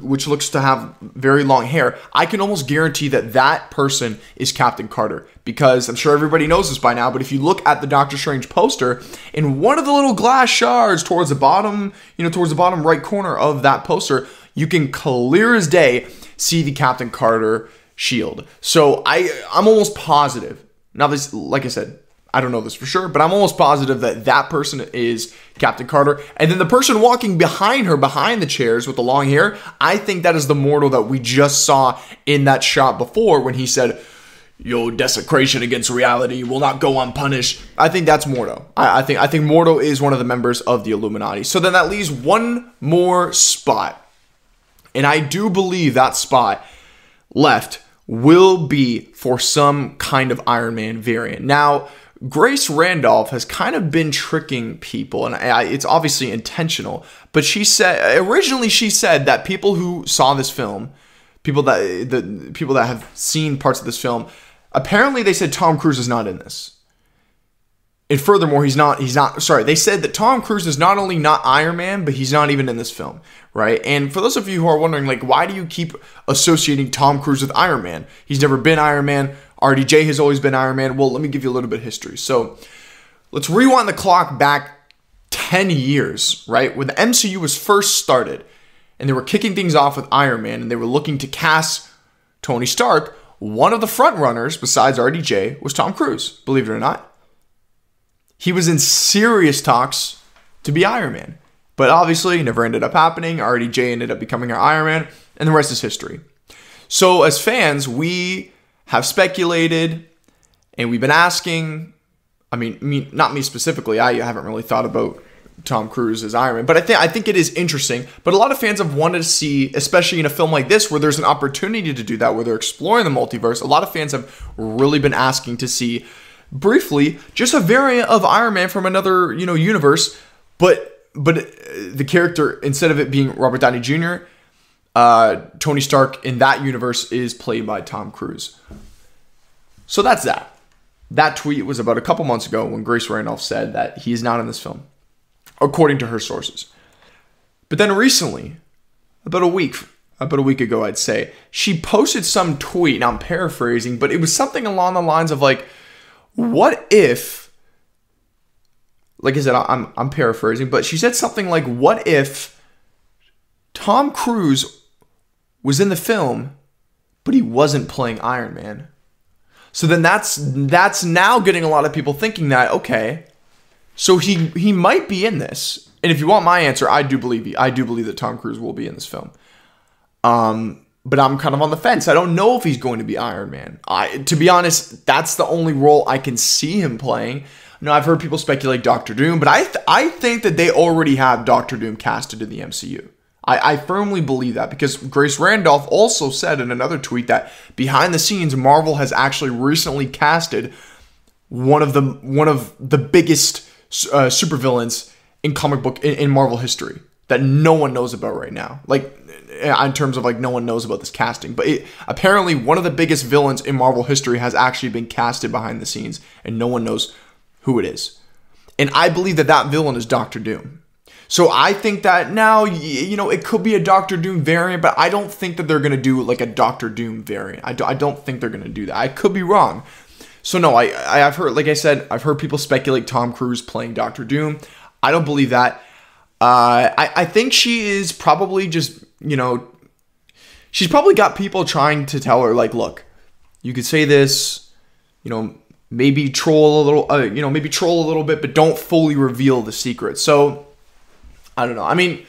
which looks to have very long hair, I can almost guarantee that person is Captain Carter. Because I'm sure everybody knows this by now, but if you look at the Doctor Strange poster, in one of the little glass shards towards the bottom right corner of that poster, you can clear as day see the Captain Carter shield. So I'm almost positive. Now this, like I said, I don't know this for sure, but I'm almost positive that person is Captain Carter. And then the person walking behind her, behind the chairs with the long hair, I think that is the mortal that we just saw in that shot before when he said, "Your desecration against reality will not go unpunished." I think that's Mordo. I think Mordo is one of the members of the Illuminati. So then that leaves one more spot. And I do believe that spot left will be for some kind of Iron Man variant. Now, Grace Randolph has kind of been tricking people, and it's obviously intentional, but originally she said that people who saw this film, people that have seen parts of this film, apparently they said Tom Cruise is not in this. And furthermore, they said that Tom Cruise is not only not Iron Man, but he's not even in this film, right? And for those of you who are wondering, like, why do you keep associating Tom Cruise with Iron Man? He's never been Iron Man. RDJ has always been Iron Man. Well, let me give you a little bit of history. So let's rewind the clock back 10 years, right? When the MCU was first started and they were kicking things off with Iron Man and they were looking to cast Tony Stark, one of the front runners besides RDJ was Tom Cruise, believe it or not. He was in serious talks to be Iron Man, but obviously it never ended up happening. RDJ ended up becoming our Iron Man, and the rest is history. So as fans, we have speculated, and we've been asking, I mean, not me specifically, I haven't really thought about Tom Cruise as Iron Man, but I think it is interesting, but a lot of fans have wanted to see, especially in a film like this, where there's an opportunity to do that, where they're exploring the multiverse, a lot of fans have really been asking to see, briefly, just a variant of Iron Man from another, universe, but the character, instead of it being Robert Downey Jr., Tony Stark in that universe is played by Tom Cruise. So that's that. That tweet was about a couple months ago when Grace Randolph said that he is not in this film, according to her sources. But then recently, about a week ago, I'd say, she posted some tweet, now I'm paraphrasing, but it was something along the lines of like, what if like I said, I'm paraphrasing, but she said something like, what if Tom Cruise was in the film, but he wasn't playing Iron Man? So then that's now getting a lot of people thinking that, okay, so he might be in this. And if you want my answer, I do believe that Tom Cruise will be in this film. But I'm kind of on the fence. I don't know if he's going to be Iron Man. To be honest, that's the only role I can see him playing. Now, I've heard people speculate Doctor Doom, but I think that they already have Doctor Doom casted in the MCU. I firmly believe that, because Grace Randolph also said in another tweet that behind the scenes, Marvel has actually recently casted one of the biggest supervillains in comic book in Marvel history that no one knows about right now. Like, in terms of like no one knows about this casting, but apparently one of the biggest villains in Marvel history has actually been casted behind the scenes, and no one knows who it is. And I believe that villain is Doctor Doom. So I think that now, it could be a Doctor Doom variant, but I don't think that they're going to do like a Doctor Doom variant. I don't think they're going to do that. I could be wrong. So no, I've heard, like I said, I've heard people speculate Tom Cruise playing Doctor Doom. I don't believe that. I think she is probably just, she's probably got people trying to tell her, like, look, you could say this, maybe troll a little, bit, but don't fully reveal the secret. So I don't know. I mean,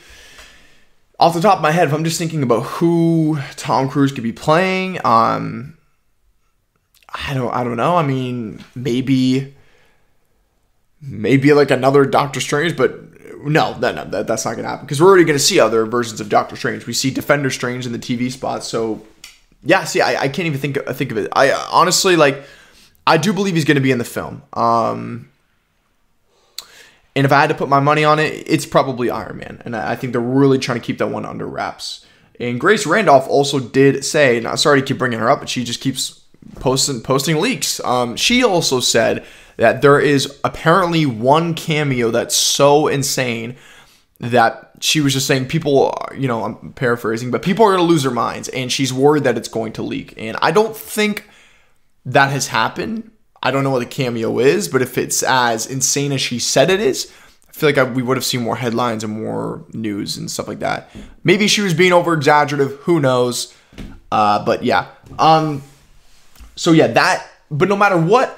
off the top of my head, if I'm just thinking about who Tom Cruise could be playing, I don't know. I mean, maybe like another Doctor Strange, but no, that's not gonna happen, because we're already gonna see other versions of Doctor Strange. We see Defender Strange in the TV spot. So yeah, see, I can't even think of it. I honestly, like, I do believe he's gonna be in the film. And if I had to put my money on it, it's probably Iron Man. And I think they're really trying to keep that one under wraps. And Grace Randolph also did say, and I'm sorry to keep bringing her up, but she just keeps posting leaks. She also said that there is apparently one cameo that's so insane that she was just saying people, I'm paraphrasing, but people are going to lose their minds. And she's worried that it's going to leak. And I don't think that has happened. I don't know what the cameo is, but if it's as insane as she said it is, I feel like we would have seen more headlines and more news and stuff like that. Maybe she was being over exaggerative. Who knows? But yeah. So yeah, but no matter what,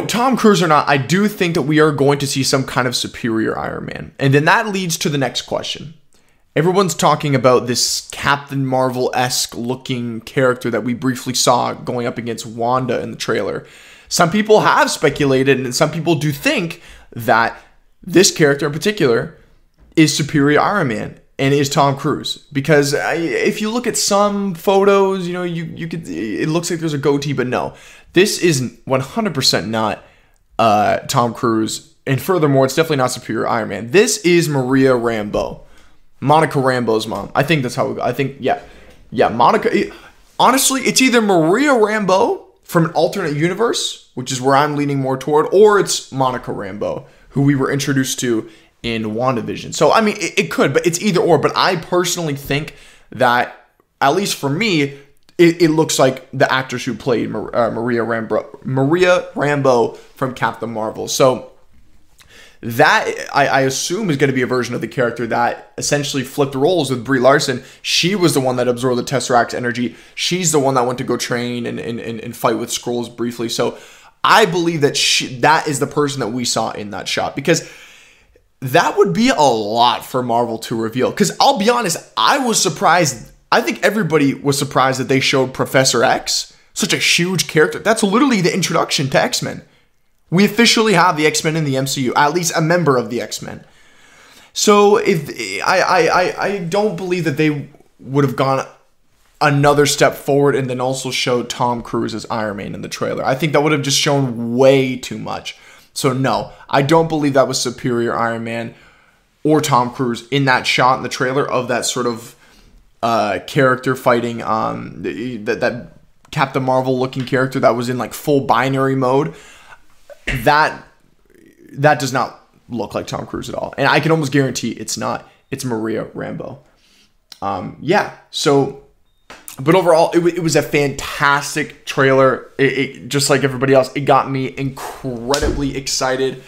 Tom Cruise or not, I do think that we are going to see some kind of superior Iron Man. And then that leads to the next question. Everyone's talking about this Captain Marvel-esque looking character that we briefly saw going up against Wanda in the trailer. Some people have speculated, and some people do think that this character in particular is superior Iron Man and is Tom Cruise. Because if you look at some photos, you could, it looks like there's a goatee, but no. This is 100% not Tom Cruise. And furthermore, it's definitely not superior Iron Man. This is Maria Rambeau. Monica Rambeau's mom. I think that's how I think, yeah, Monica. Honestly, it's either Maria Rambeau from an alternate universe, which is where I'm leaning more toward, or it's Monica Rambeau, who we were introduced to in WandaVision. So, I mean, it could, but it's either or. But I personally think that, at least for me, it looks like the actress who played Maria Rambeau from Captain Marvel. So, that, I assume, is going to be a version of the character that essentially flipped roles with Brie Larson. She was the one that absorbed the Tesseract's energy. She's the one that went to go train and fight with Skrulls briefly. So I believe that that is the person that we saw in that shot, because that would be a lot for Marvel to reveal. Because I'll be honest, I was surprised. I think everybody was surprised that they showed Professor X, such a huge character. That's literally the introduction to X-Men. We officially have the X-Men in the MCU, at least a member of the X-Men. So if I don't believe that they would have gone another step forward and then also showed Tom Cruise as Iron Man in the trailer. I think that would have just shown way too much. So no, I don't believe that was superior Iron Man or Tom Cruise in that shot in the trailer of that sort of character fighting that Captain Marvel looking character that was in like full binary mode. That does not look like Tom Cruise at all. And I can almost guarantee it's not. It's Maria Rambeau. Yeah. So, but overall, it was a fantastic trailer. It just like everybody else, it got me incredibly excited.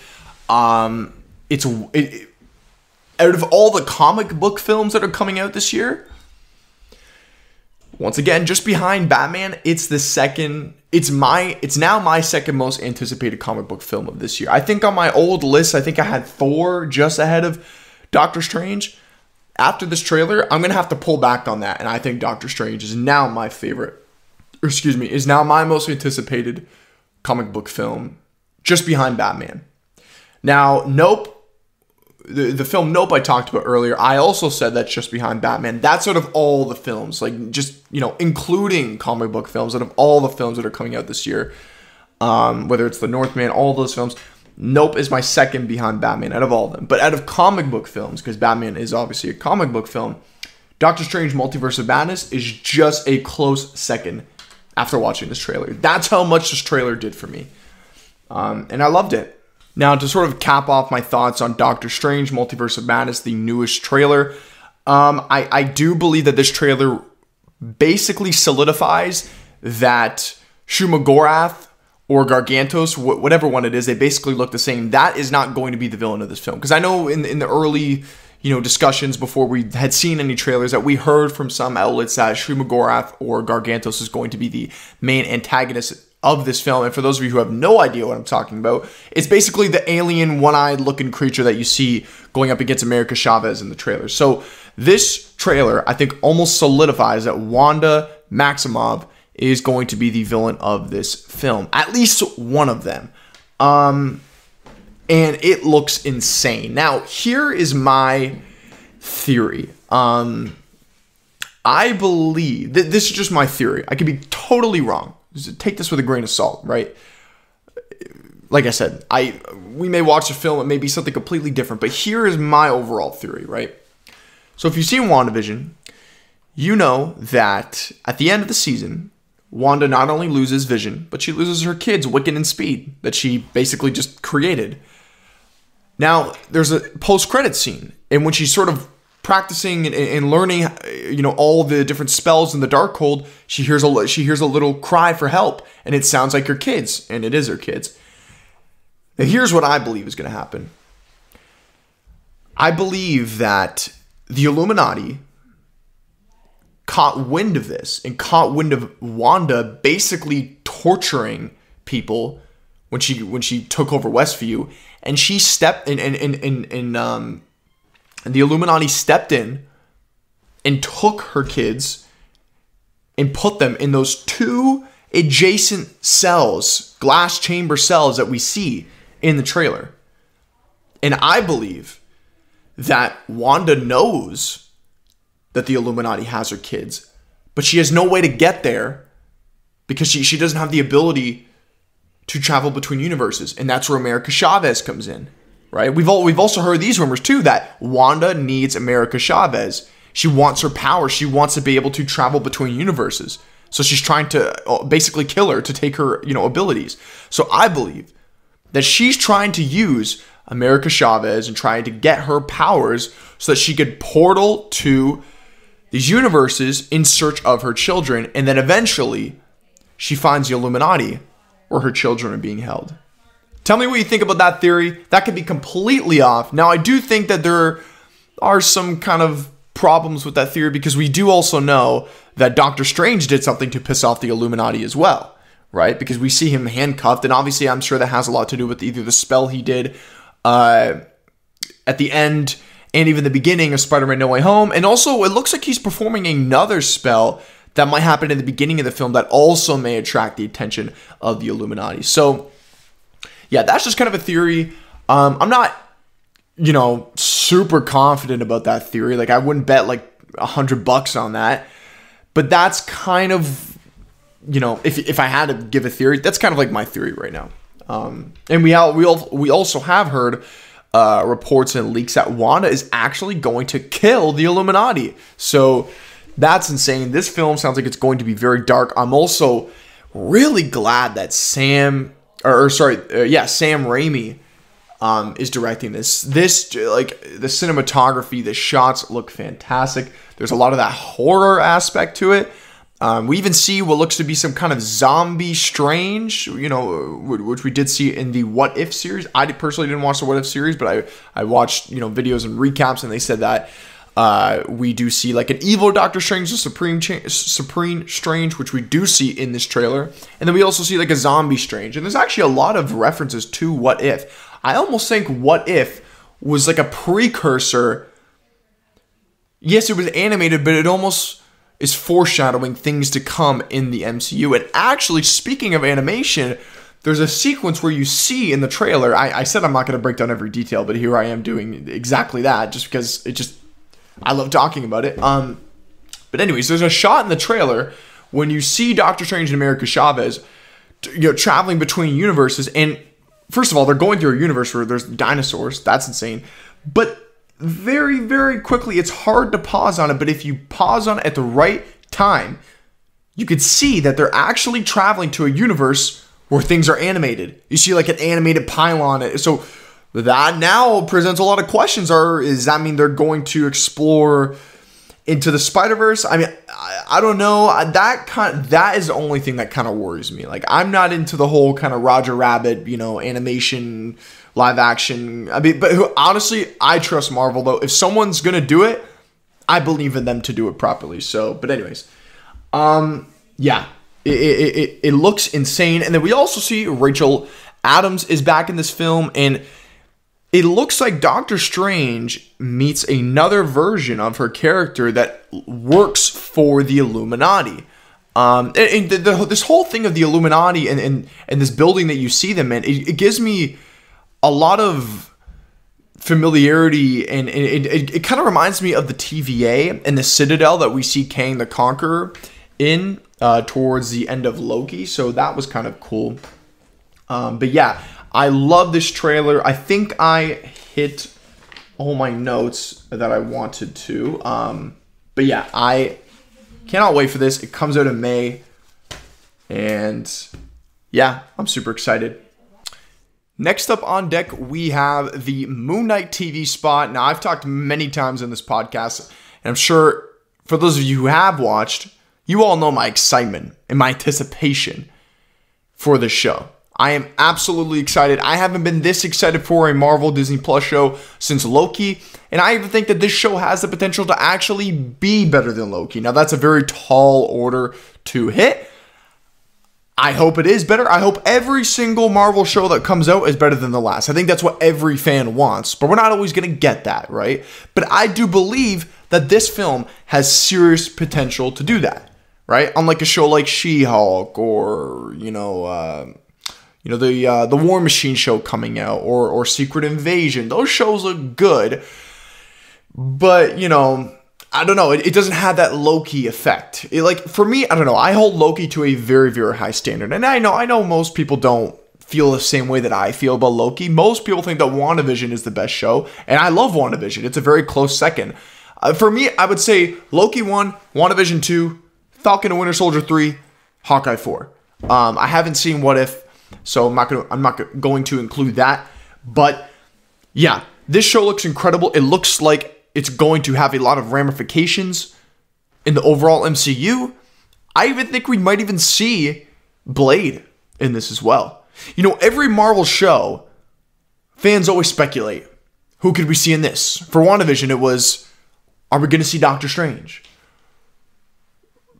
Out of all the comic book films that are coming out this year, once again, just behind Batman, it's now my second most anticipated comic book film of this year. I think on my old list, I think I had Thor just ahead of Doctor Strange. After this trailer, I'm going to have to pull back on that, and I think Doctor Strange is now my is now my most anticipated comic book film, just behind Batman. Now, Nope, the film Nope I talked about earlier, I also said that's just behind Batman. That's out of all the films, like just, including comic book films, out of all the films that are coming out this year, whether it's The Northman, all those films, Nope is my second behind Batman out of all of them. But out of comic book films, because Batman is obviously a comic book film, Doctor Strange Multiverse of Madness is just a close second after watching this trailer. That's how much this trailer did for me. And I loved it. Now, to sort of cap off my thoughts on Doctor Strange Multiverse of Madness, the newest trailer, I do believe that this trailer basically solidifies that Shuma-Gorath or Gargantos, whatever one it is, they basically look the same. That is not going to be the villain of this film. Because I know in the early discussions before we had seen any trailers that we heard from some outlets that Shuma-Gorath or Gargantos is going to be the main antagonist of this film. And for those of you who have no idea what I'm talking about, it's basically the alien one-eyed looking creature that you see going up against America Chavez in the trailer. So this trailer, I think, almost solidifies that Wanda Maximoff is going to be the villain of this film. At least one of them. And it looks insane. Now, here is my theory. I believe that this is just my theory. I could be totally wrong. Just take this with a grain of salt, right? Like I said, we may watch a film, it may be something completely different, but here is my overall theory, right? So if you've seen WandaVision, you know that at the end of the season, Wanda not only loses Vision, but she loses her kids, Wiccan and Speed, that she basically just created. Now, there's a post-credit scene, and when she's sort of practicing and learning, all the different spells in the Darkhold, she hears a little cry for help, and it sounds like her kids, and it is her kids. Now, here's what I believe is going to happen. I believe that the Illuminati caught wind of this and caught wind of Wanda basically torturing people when she took over Westview, and she stepped in and the Illuminati stepped in and took her kids and put them in those two adjacent cells, glass chamber cells that we see in the trailer. And I believe that Wanda knows that the Illuminati has her kids, but she has no way to get there because she doesn't have the ability to travel between universes. And that's where America Chavez comes in, right? We've also heard these rumors too, that Wanda needs America Chavez. She wants her power. She wants to be able to travel between universes. So she's trying to basically kill her to take her, abilities. So I believe that she's trying to use America Chavez and trying to get her powers so that she could portal to these universes in search of her children. And then eventually she finds the Illuminati where her children are being held. Tell me what you think about that theory. That could be completely off. Now, I do think that there are some kind of problems with that theory because we do also know that Doctor Strange did something to piss off the Illuminati as well, right? Because we see him handcuffed, and obviously I'm sure that has a lot to do with either the spell he did at the end and even the beginning of Spider-Man No Way Home. And also, it looks like he's performing another spell that might happen in the beginning of the film that also may attract the attention of the Illuminati. So, yeah, that's just kind of a theory. I'm not, super confident about that theory. Like, I wouldn't bet like $100 on that. But that's kind of, if I had to give a theory, that's kind of like my theory right now. And we also have heard reports and leaks that Wanda is actually going to kill the Illuminati. So that's insane. This film sounds like it's going to be very dark. I'm also really glad that Sam Raimi is directing this. This, like, the cinematography, the shots look fantastic. There's a lot of that horror aspect to it. We even see what looks to be some kind of zombie Strange, you know, which we did see in the What If series. I personally didn't watch the What If series, but I watched, you know, videos and recaps, and they said that we do see like an evil Doctor Strange, the Supreme Strange, which we do see in this trailer. And then we also see like a zombie Strange. And there's actually a lot of references to What If. I almost think What If was like a precursor. Yes, it was animated, but it almost is foreshadowing things to come in the MCU. And actually, speaking of animation, there's a sequence where you see in the trailer, I said I'm not going to break down every detail, but here I am doing exactly that, just because I love talking about it. But anyways, there's a shot in the trailer when you see Doctor Strange and America Chavez, you know, traveling between universes. And first of all, they're going through a universe where there's dinosaurs. That's insane. But very, very quickly, it's hard to pause on it, but if you pause on it at the right time, you could see that they're actually traveling to a universe where things are animated. You see like an animated pylon. So that now presents a lot of questions. Does that mean they're going to explore into the Spider-Verse? I mean, I don't know. That is the only thing that kind of worries me. Like, I'm not into the whole kind of Roger Rabbit, you know, animation, live action. I mean, but honestly, I trust Marvel, though. If someone's going to do it, I believe in them to do it properly. So, but anyways, yeah, it looks insane. And then we also see Rachel Adams is back in this film, and it looks like Doctor Strange meets another version of her character that works for the Illuminati. And this whole thing of the Illuminati and this building that you see them in, it gives me a lot of familiarity, and it kind of reminds me of the TVA and the Citadel that we see Kang the Conqueror in towards the end of Loki. So that was kind of cool. But yeah, I love this trailer. I think I hit all my notes that I wanted to. But yeah, I cannot wait for this. It comes out in May. And yeah, I'm super excited. Next up on deck, we have the Moon Knight TV spot. Now, I've talked many times in this podcast, and I'm sure for those of you who have watched, you all know my excitement and my anticipation for this show. I am absolutely excited. I haven't been this excited for a Marvel Disney Plus show since Loki, and I even think that this show has the potential to actually be better than Loki. Now, that's a very tall order to hit. I hope it is better. I hope every single Marvel show that comes out is better than the last. I think that's what every fan wants, but we're not always going to get that, right? But I do believe that this film has serious potential to do that, right? Unlike a show like She-Hulk or, the War Machine show coming out or Secret Invasion. Those shows look good, but, I don't know. It doesn't have that Loki effect. For me, I don't know. I hold Loki to a very, very high standard. And I know most people don't feel the same way that I feel about Loki. Most people think that WandaVision is the best show. And I love WandaVision. It's a very close second. For me, I would say Loki 1, WandaVision 2, Falcon and Winter Soldier 3, Hawkeye 4. I haven't seen What If, so I'm not going to include that. But yeah, this show looks incredible. It looks like it's going to have a lot of ramifications in the overall MCU. I even think we might even see Blade in this as well. Every Marvel show, fans always speculate, who could we see in this? For WandaVision, it was, are we going to see Doctor Strange?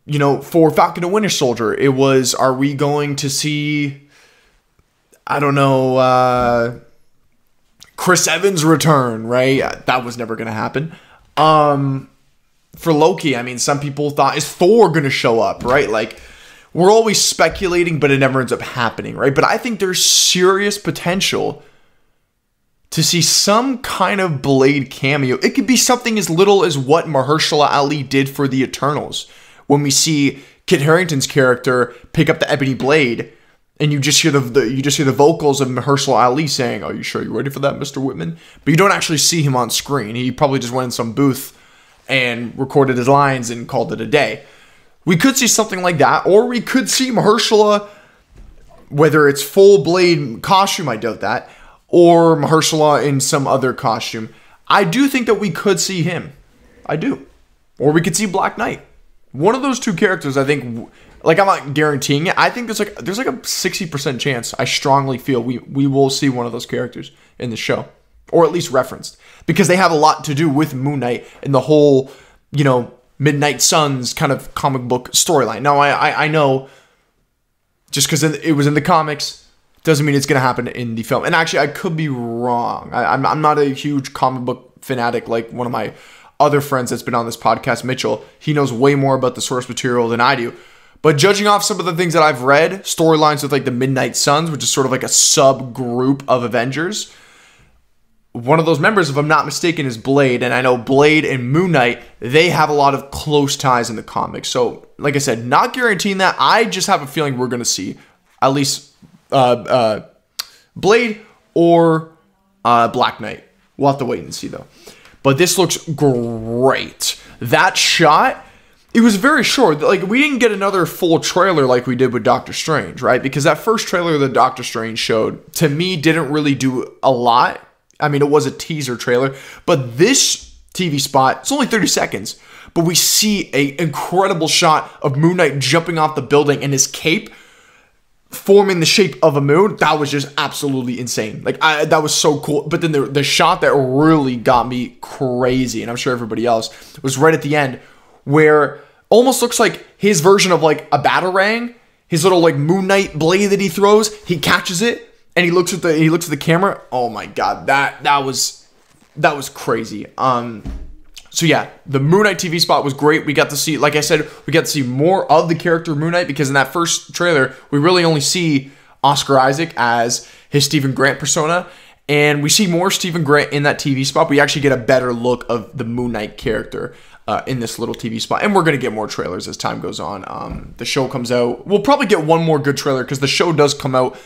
For Falcon and Winter Soldier, it was, are we going to see, Chris Evans' return, right? That was never going to happen. For Loki, some people thought, is Thor going to show up, right? We're always speculating, but it never ends up happening, right? But I think there's serious potential to see some kind of Blade cameo. It could be something as little as what Mahershala Ali did for the Eternals, when we see Kit Harington's character pick up the ebony blade. And you just hear the vocals of Mahershala Ali saying, "Are you sure you're ready for that, Mr. Whitman?" But you don't actually see him on screen. He probably just went in some booth and recorded his lines and called it a day. We could see something like that, or we could see Mahershala, whether it's full Blade costume, I doubt that, or Mahershala in some other costume. I do think that we could see him. I do. Or we could see Black Knight. One of those two characters, I think, like I'm not guaranteeing it. I think there's like a 60% chance. I strongly feel we will see one of those characters in the show, or at least referenced, because they have a lot to do with Moon Knight and the whole, Midnight Suns kind of comic book storyline. Now I know, just because it was in the comics doesn't mean it's going to happen in the film. And actually, I could be wrong. I'm not a huge comic book fanatic like one of my other friends that's been on this podcast, Mitchell. He knows way more about the source material than I do. But judging off some of the things that I've read, storylines with like the Midnight Suns, which is sort of like a subgroup of Avengers, one of those members, if I'm not mistaken, is Blade. And I know Blade and Moon Knight, they have a lot of close ties in the comics. So, like I said, not guaranteeing that. I just have a feeling we're going to see at least Blade or Black Knight. We'll have to wait and see, though. But this looks great. That shot, it was very short. Like, we didn't get another full trailer like we did with Doctor Strange, right? Because that first trailer that Doctor Strange showed, to me, didn't really do a lot. I mean, it was a teaser trailer. But this TV spot, it's only 30 seconds. But we see an incredible shot of Moon Knight jumping off the building and his cape forming the shape of a moon. That was just absolutely insane. Like, that was so cool. But then the shot that really got me crazy, and I'm sure everybody else, was right at the end, where almost looks like his version of like a Batarang, his little like Moon Knight blade that he throws. He catches it and he looks at the camera. Oh my god, that was crazy. So yeah, the Moon Knight TV spot was great. We got to see, like I said, more of the character Moon Knight, because in that first trailer, we really only see Oscar Isaac as his Stephen Grant persona, and we see more Stephen Grant in that TV spot. We actually get a better look of the Moon Knight character in this little TV spot, and we're going to get more trailers as time goes on. The show comes out. We'll probably get one more good trailer, because the show does come out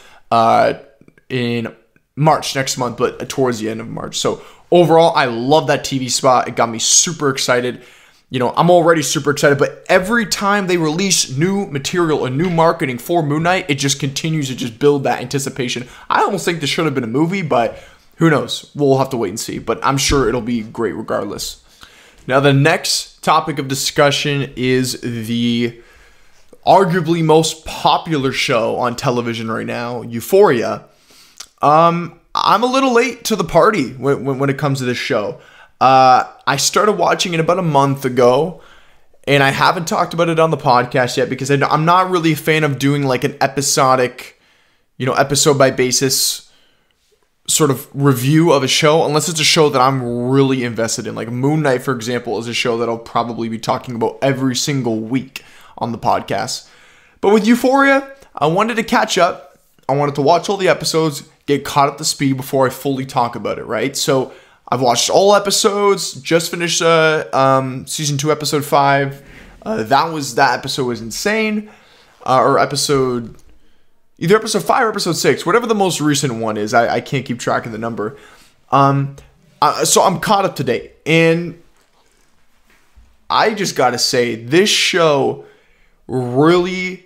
in March next month, but towards the end of March. So overall, I love that TV spot. It got me super excited. I'm already super excited, but every time they release new material and new marketing for Moon Knight, it just continues to just build that anticipation. I almost think this should have been a movie, but who knows? We'll have to wait and see, but I'm sure it'll be great regardless. Now, the next topic of discussion is the arguably most popular show on television right now, Euphoria. I'm a little late to the party when it comes to this show. I started watching it about a month ago, and I haven't talked about it on the podcast yet, because I'm not really a fan of doing like an episodic, episode by basis sort of review of a show, unless it's a show that I'm really invested in. Like Moon Knight, for example, is a show that I'll probably be talking about every single week on the podcast. But with Euphoria, I wanted to catch up. I wanted to watch all the episodes, get caught up to speed before I fully talk about it, right? So I've watched all episodes, just finished season 2, episode 5. That episode was insane. Or either episode 5 or episode 6, whatever the most recent one is. I can't keep track of the number. So I'm caught up to date. And I just gotta say, this show really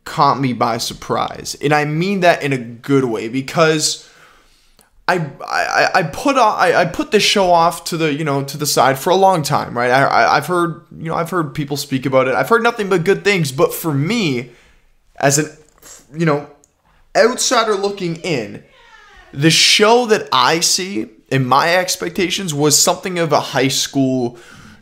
caught me by surprise. And I mean that in a good way, because I put this show off to the side for a long time, right? I've heard people speak about it. I've heard nothing but good things. But for me, as an outsider looking in, the show that I see in my expectations was something of a high school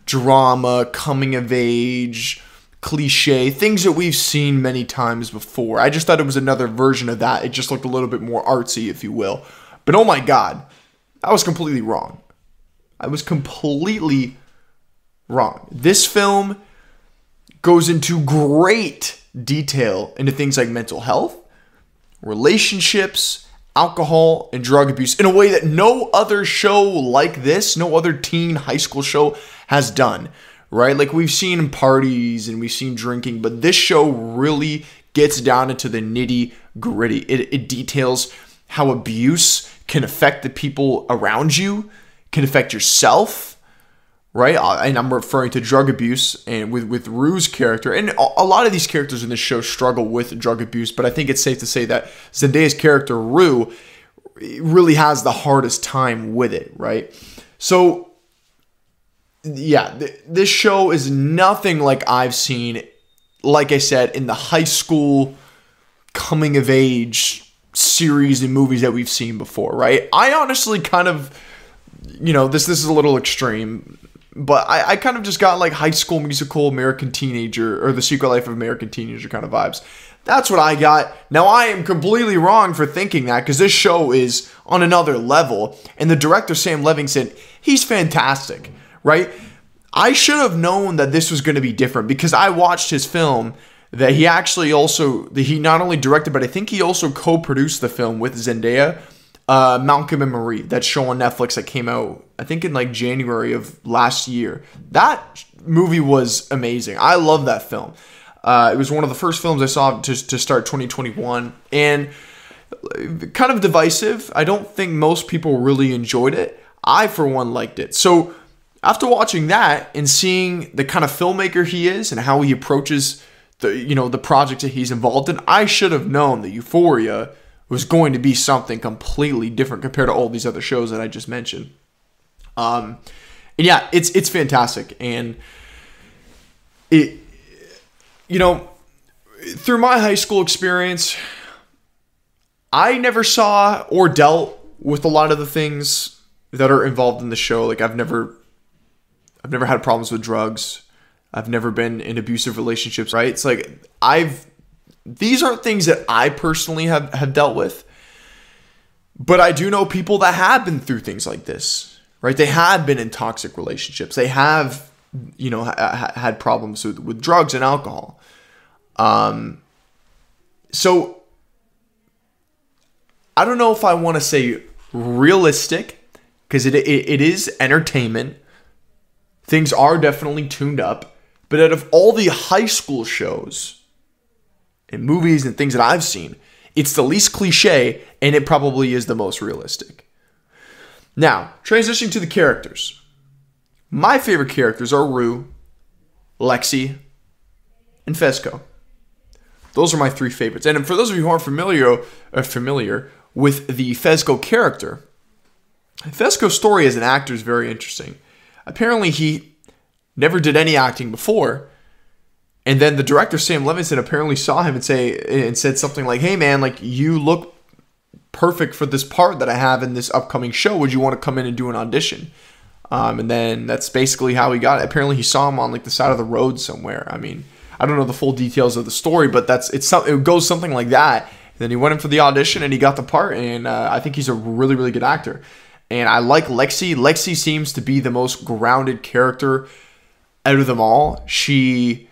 drama, coming of age, cliche, things that we've seen many times before. I just thought it was another version of that. It just looked a little bit more artsy, if you will. But oh my god, I was completely wrong. I was completely wrong. This film goes into great detail into things like mental health, relationships, alcohol, and drug abuse in a way that no other show like this, no other teen high school show has done, right? Like, we've seen parties and we've seen drinking, but this show really gets down into the nitty gritty. It details how abuse can affect the people around you, can affect yourself, right? And I'm referring to drug abuse, and with Rue's character. And a lot of these characters in this show struggle with drug abuse, but I think it's safe to say that Zendaya's character, Rue, really has the hardest time with it, right? So yeah, this show is nothing like I've seen, like I said, in the high school coming of age series and movies that we've seen before, right? I honestly kind of, this is a little extreme, but I kind of just got like High School Musical, American Teenager, or The Secret Life of American Teenager kind of vibes. That's what I got. Now, I am completely wrong for thinking that, because this show is on another level, and the director, Sam Levinson, he's fantastic, right? I should have known that this was going to be different, because I watched his film that he not only directed, but I think he also co-produced the film with Zendaya, Malcolm and Marie, that show on Netflix that came out, I think, in like January of last year. That movie was amazing. I love that film. It was one of the first films I saw to start 2021, and kind of divisive. I don't think most people really enjoyed it. I, for one, liked it. So after watching that and seeing the kind of filmmaker he is and how he approaches the project that he's involved in, I should have known that Euphoria was going to be something completely different compared to all these other shows that I just mentioned. And yeah, it's fantastic. And through my high school experience, I never saw or dealt with a lot of the things that are involved in the show. Like I've never had problems with drugs. I've never been in abusive relationships, right? It's like these aren't things that I personally have dealt with, but I do know people that have been through things like this, right? They have been in toxic relationships. They have, had problems with drugs and alcohol. So I don't know if I want to say realistic, because it is entertainment. Things are definitely tuned up. But out of all the high school shows and movies and things that I've seen, it's the least cliche, and it probably is the most realistic. Now, transitioning to the characters. My favorite characters are Rue, Lexi, and Fezco. Those are my three favorites. And for those of you who aren't familiar with the Fezco character, Fezco's story as an actor is very interesting. Apparently, he never did any acting before, and then the director, Sam Levinson, apparently saw him and said something like, "Hey man, like, you look perfect for this part that I have in this upcoming show. Would you want to come in and do an audition?" And then that's basically how he got it. Apparently he saw him on like the side of the road somewhere. I mean, I don't know the full details of the story, but it goes something like that. And then he went in for the audition and he got the part, and I think he's a really, really good actor. And I like Lexi. Lexi seems to be the most grounded character out of them all. She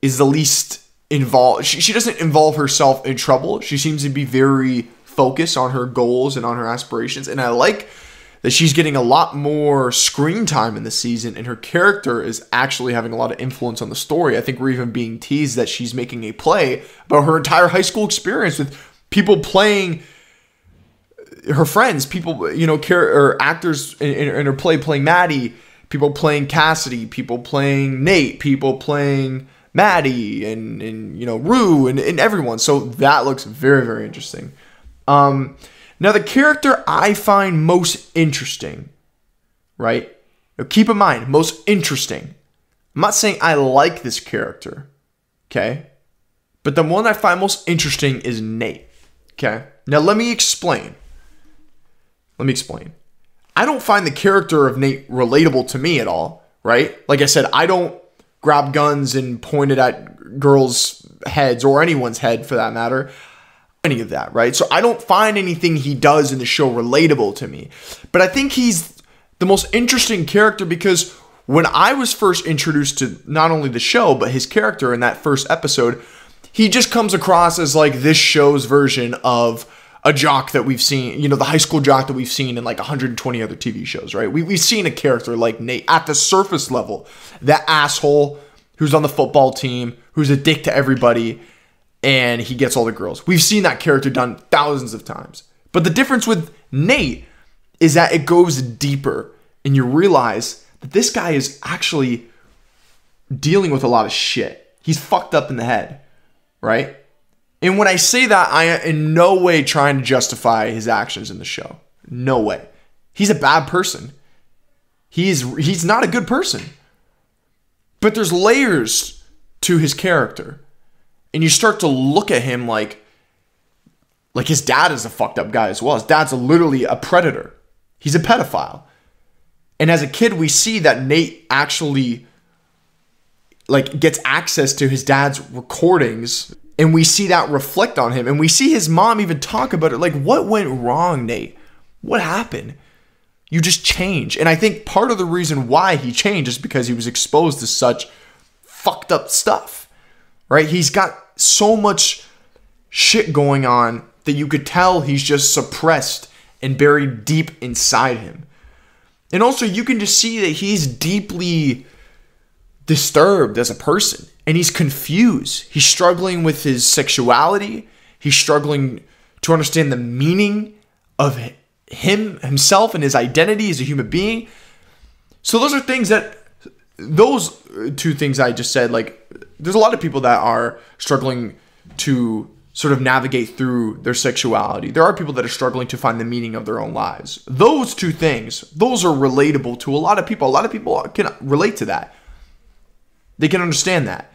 is the least involved. She doesn't involve herself in trouble. She seems to be very focused on her goals and on her aspirations. And I like that she's getting a lot more screen time in the season, and her character is actually having a lot of influence on the story. I think we're even being teased that she's making a play about her entire high school experience, with people playing her friends, people, or actors in her play playing Maddie, people playing Cassidy, people playing Nate, people playing Maddie, and Rue, and everyone. So that looks very, very interesting. Now, the character I find most interesting, right? Now, keep in mind, most interesting. I'm not saying I like this character, okay? But the one I find most interesting is Nate, okay? Now, let me explain. I don't find the character of Nate relatable to me at all, right? Like I said, I don't grab guns and point it at girls' heads, or anyone's head for that matter. Any of that, right? So I don't find anything he does in the show relatable to me. But I think he's the most interesting character, because when I was first introduced to not only the show, but his character in that first episode, he just comes across as like this show's version of a jock that we've seen, the high school jock that we've seen in like 120 other TV shows, right? We've seen a character like Nate at the surface level, that asshole who's on the football team, who's a dick to everybody, and he gets all the girls. We've seen that character done thousands of times. But the difference with Nate is that it goes deeper, and you realize that this guy is actually dealing with a lot of shit. He's fucked up in the head, right? And when I say that, I am in no way trying to justify his actions in the show. No way. He's a bad person. He's not a good person. But there's layers to his character. And you start to look at him like his dad is a fucked up guy as well. His dad's literally a predator. He's a pedophile. And as a kid, we see that Nate actually gets access to his dad's recordings, and we see that reflect on him. And we see his mom even talk about it. Like, what went wrong, Nate? What happened? You just changed. And I think part of the reason why he changed is because he was exposed to such fucked up stuff, right? He's got so much shit going on that you could tell he's just suppressed and buried deep inside him. And also, you can just see that he's deeply disturbed as a person, and he's confused. He's struggling with his sexuality. He's struggling to understand the meaning of himself and his identity as a human being. So those two things I just said, there's a lot of people that are struggling to sort of navigate through their sexuality. There are people that are struggling to find the meaning of their own lives. Those two things, those are relatable to a lot of people. A lot of people can relate to that. They can understand that.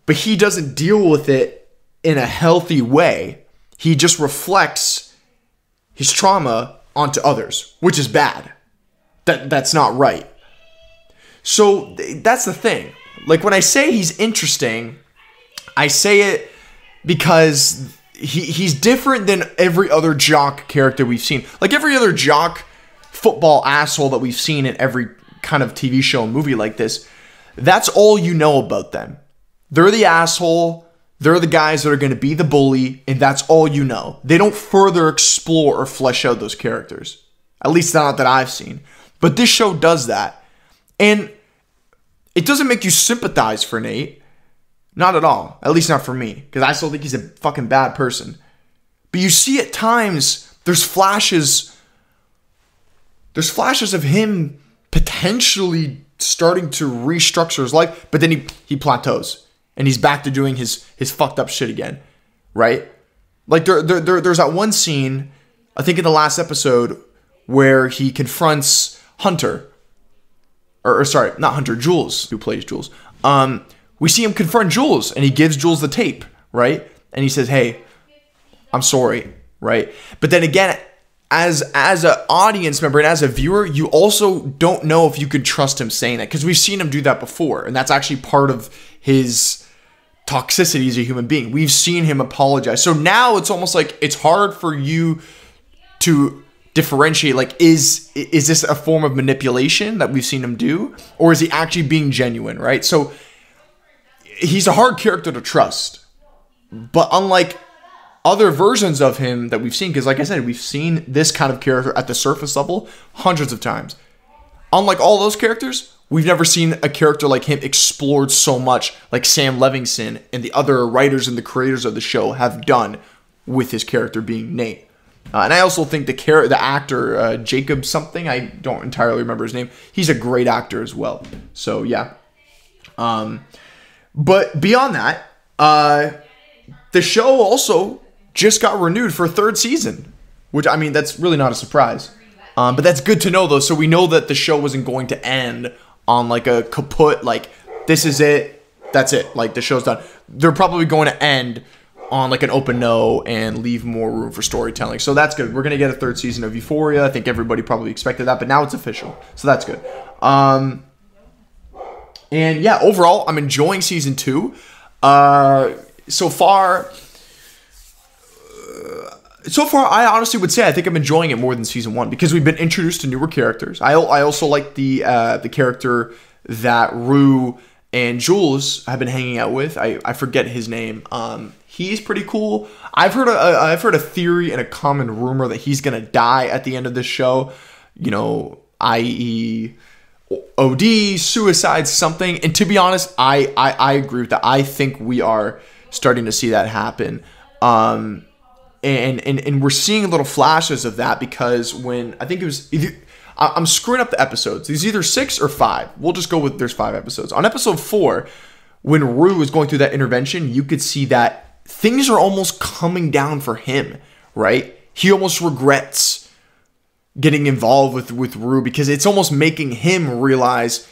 But he doesn't deal with it in a healthy way. He just reflects his trauma onto others, which is bad. That's not right. So that's the thing. When I say he's interesting, I say it because he's different than every other jock character we've seen. Every other jock football asshole that we've seen in every kind of TV show and movie like this, that's all you know about them. They're the asshole. They're the guys that are going to be the bully, and that's all you know. They don't further explore or flesh out those characters. At least not that I've seen. But this show does that. And it doesn't make you sympathize for Nate. Not at all. At least not for me. Because I still think he's a fucking bad person. But you see at times, there's flashes of him potentially starting to restructure his life, but then he plateaus and he's back to doing his fucked up shit again, right? There's that one scene, I think in the last episode, where he confronts Hunter, or sorry, not Hunter, Jules, who plays Jules. We see him confront Jules, and he gives Jules the tape, right? And he says, "Hey, I'm sorry," right? But then again, as an audience member and as a viewer, you also don't know if you could trust him saying that, because we've seen him do that before, and that's actually part of his toxicity as a human being. We've seen him apologize. So now it's almost like it's hard for you to differentiate, is this a form of manipulation that we've seen him do, or is he actually being genuine, right? So he's a hard character to trust, but unlike other versions of him that we've seen, because like I said, we've seen this kind of character at the surface level hundreds of times. Unlike all those characters, we've never seen a character like him explored so much like Sam Levinson and the other writers and the creators of the show have done with his character being Nate. And I also think the actor, Jacob something, I don't entirely remember his name, he's a great actor as well. So yeah. But beyond that, the show also just got renewed for a third season, which, I mean, that's really not a surprise. But that's good to know, though, so we know that the show wasn't going to end on, a kaput, this is it, that's it, the show's done. They're probably going to end on, an open no and leave more room for storytelling. So that's good. We're going to get a third season of Euphoria. I think everybody probably expected that, but now it's official. So that's good. And, yeah, overall, I'm enjoying Season 2. So far, I honestly would say I think I'm enjoying it more than Season 1 because we've been introduced to newer characters. I also like the character that Rue and Jules have been hanging out with. I forget his name. He's pretty cool. I've heard a theory and a common rumor that he's gonna die at the end of this show. I.e. OD, suicide, something. And to be honest, I agree with that. I think we are starting to see that happen. And we're seeing little flashes of that because when I think it was either, I'm screwing up the episodes. There's either 6 or 5. We'll just go with there's 5 episodes. On episode 4, when Rue was going through that intervention, you could see that things are almost coming down for him, right? He almost regrets getting involved with Rue, because it's almost making him realize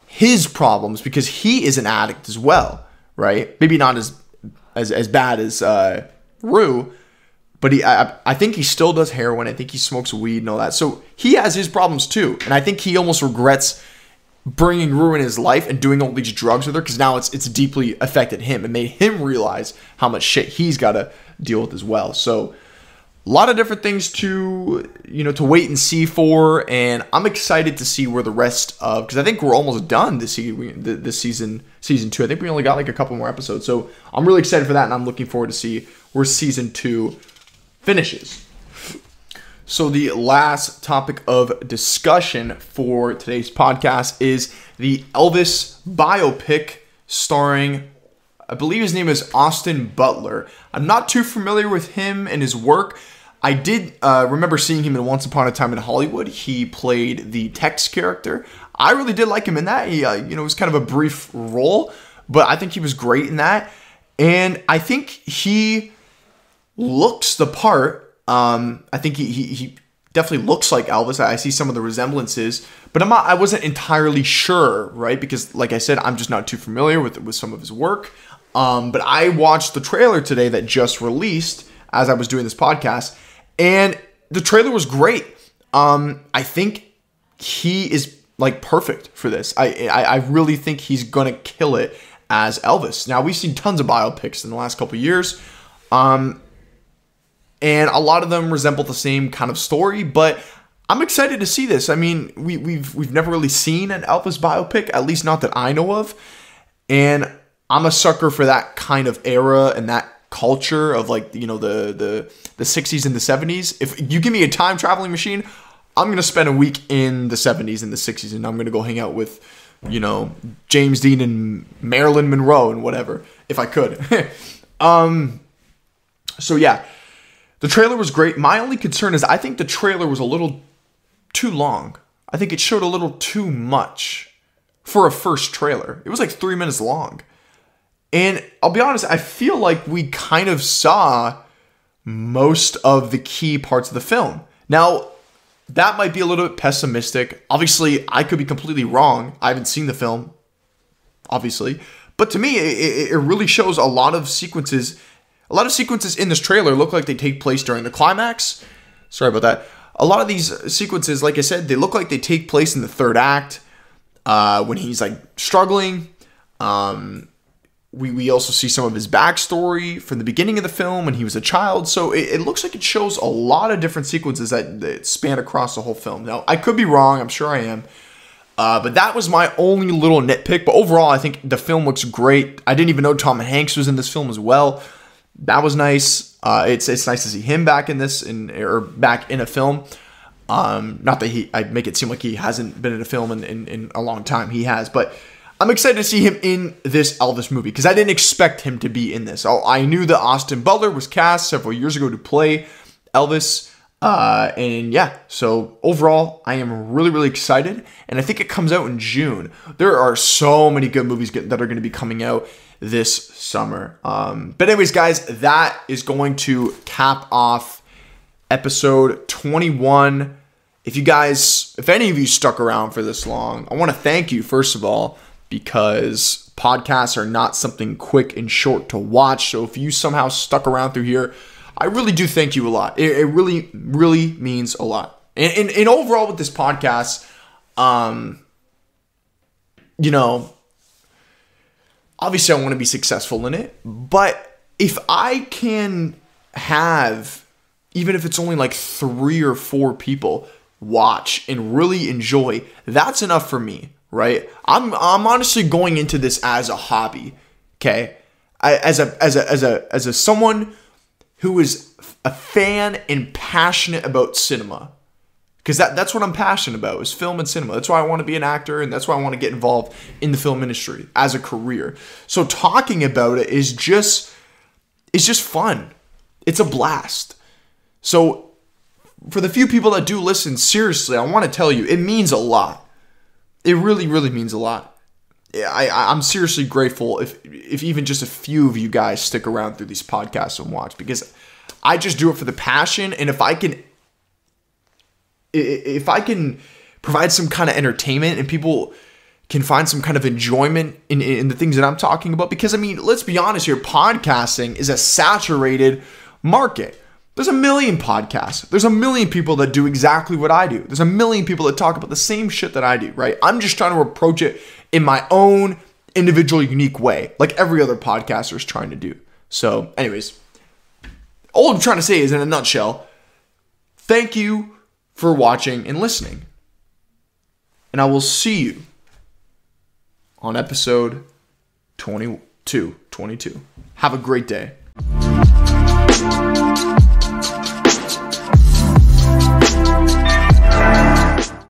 his problems, because he is an addict as well, right? Maybe not as bad as Rue, but I think he still does heroin. I think he smokes weed and all that. So he has his problems too, and I think he almost regrets bringing Rue in his life and doing all these drugs with her, because now it's deeply affected him and made him realize how much shit he's got to deal with as well. So a lot of different things to wait and see for, and I'm excited to see where the rest of, because I think we're almost done this season 2. I think we only got like a couple more episodes, so I'm really excited for that, and I'm looking forward to see where season 2 finishes. So the last topic of discussion for today's podcast is the Elvis biopic starring, I believe his name is Austin Butler. I'm not too familiar with him and his work. I did remember seeing him in Once Upon a Time in Hollywood. He played the Tex character. I really did like him in that. He, it was kind of a brief role, but I think he was great in that. And I think he looks the part. I think he definitely looks like Elvis. I see some of the resemblances, but I wasn't entirely sure, right? Because like I said, I'm just not too familiar with some of his work. But I watched the trailer today that just released as I was doing this podcast, and the trailer was great. I think he is like perfect for this. I really think he's gonna kill it as Elvis. Now, we've seen tons of biopics in the last couple of years, and a lot of them resemble the same kind of story, but I'm excited to see this. I mean, we've never really seen an Elvis biopic, at least not that I know of, and I'm a sucker for that kind of era and that culture of like, the 60s and the 70s. If you give me a time traveling machine, I'm going to spend a week in the 70s and the 60s, and I'm going to go hang out with, James Dean and Marilyn Monroe and whatever, if I could. So yeah, the trailer was great. My only concern is I think the trailer was a little too long. I think it showed a little too much for a first trailer. It was like 3 minutes long. And I'll be honest, I feel like we kind of saw most of the key parts of the film. Now, that might be a little bit pessimistic. Obviously, I could be completely wrong. I haven't seen the film, obviously. But to me, it really shows a lot of sequences. A lot of sequences in this trailer look like they take place during the climax. Sorry about that. A lot of these sequences, like I said, they look like they take place in the third act, when he's like struggling. We also see some of his backstory from the beginning of the film when he was a child. So it looks like it shows a lot of different sequences that span across the whole film. Now, I could be wrong. I'm sure I am. But that was my only little nitpick. But overall, I think the film looks great. I didn't even know Tom Hanks was in this film as well. That was nice. It's nice to see him back in this, or back in a film. Not that I make it seem like he hasn't been in a film in a long time. He has, but I'm excited to see him in this Elvis movie because I didn't expect him to be in this. I knew that Austin Butler was cast several years ago to play Elvis. And yeah, so overall, I am really, really excited. And I think it comes out in June. There are so many good movies that are going to be coming out this summer. But anyways, guys, that is going to cap off episode 21. If any of you stuck around for this long, I want to thank you, first of all, because podcasts are not something quick and short to watch. So if you somehow stuck around through here, I really do thank you a lot. It really, really means a lot. And overall with this podcast, obviously I want to be successful in it, but if I can have, even if it's only like 3 or 4 people watch and really enjoy, that's enough for me, right? I'm honestly going into this as a hobby, okay? As a someone who is a fan and passionate about cinema, because that's what I'm passionate about, is film and cinema. That's why I want to be an actor, and that's why I want to get involved in the film industry as a career. So talking about it is just fun. It's a blast. So for the few people that do listen, seriously, I want to tell you, it means a lot. It really, really means a lot. I'm seriously grateful if even just a few of you guys stick around through these podcasts and watch, because I just do it for the passion. And if I can if I can provide some kind of entertainment and people can find some kind of enjoyment in the things that I'm talking about, because I mean, let's be honest here, podcasting is a saturated market. There's a million podcasts. There's a million people that do exactly what I do. There's a million people that talk about the same shit that I do, right? I'm just trying to approach it in my own individual, unique way, like every other podcaster is trying to do. So anyways, all I'm trying to say is, in a nutshell, thank you for watching and listening. And I will see you on episode 22. Have a great day.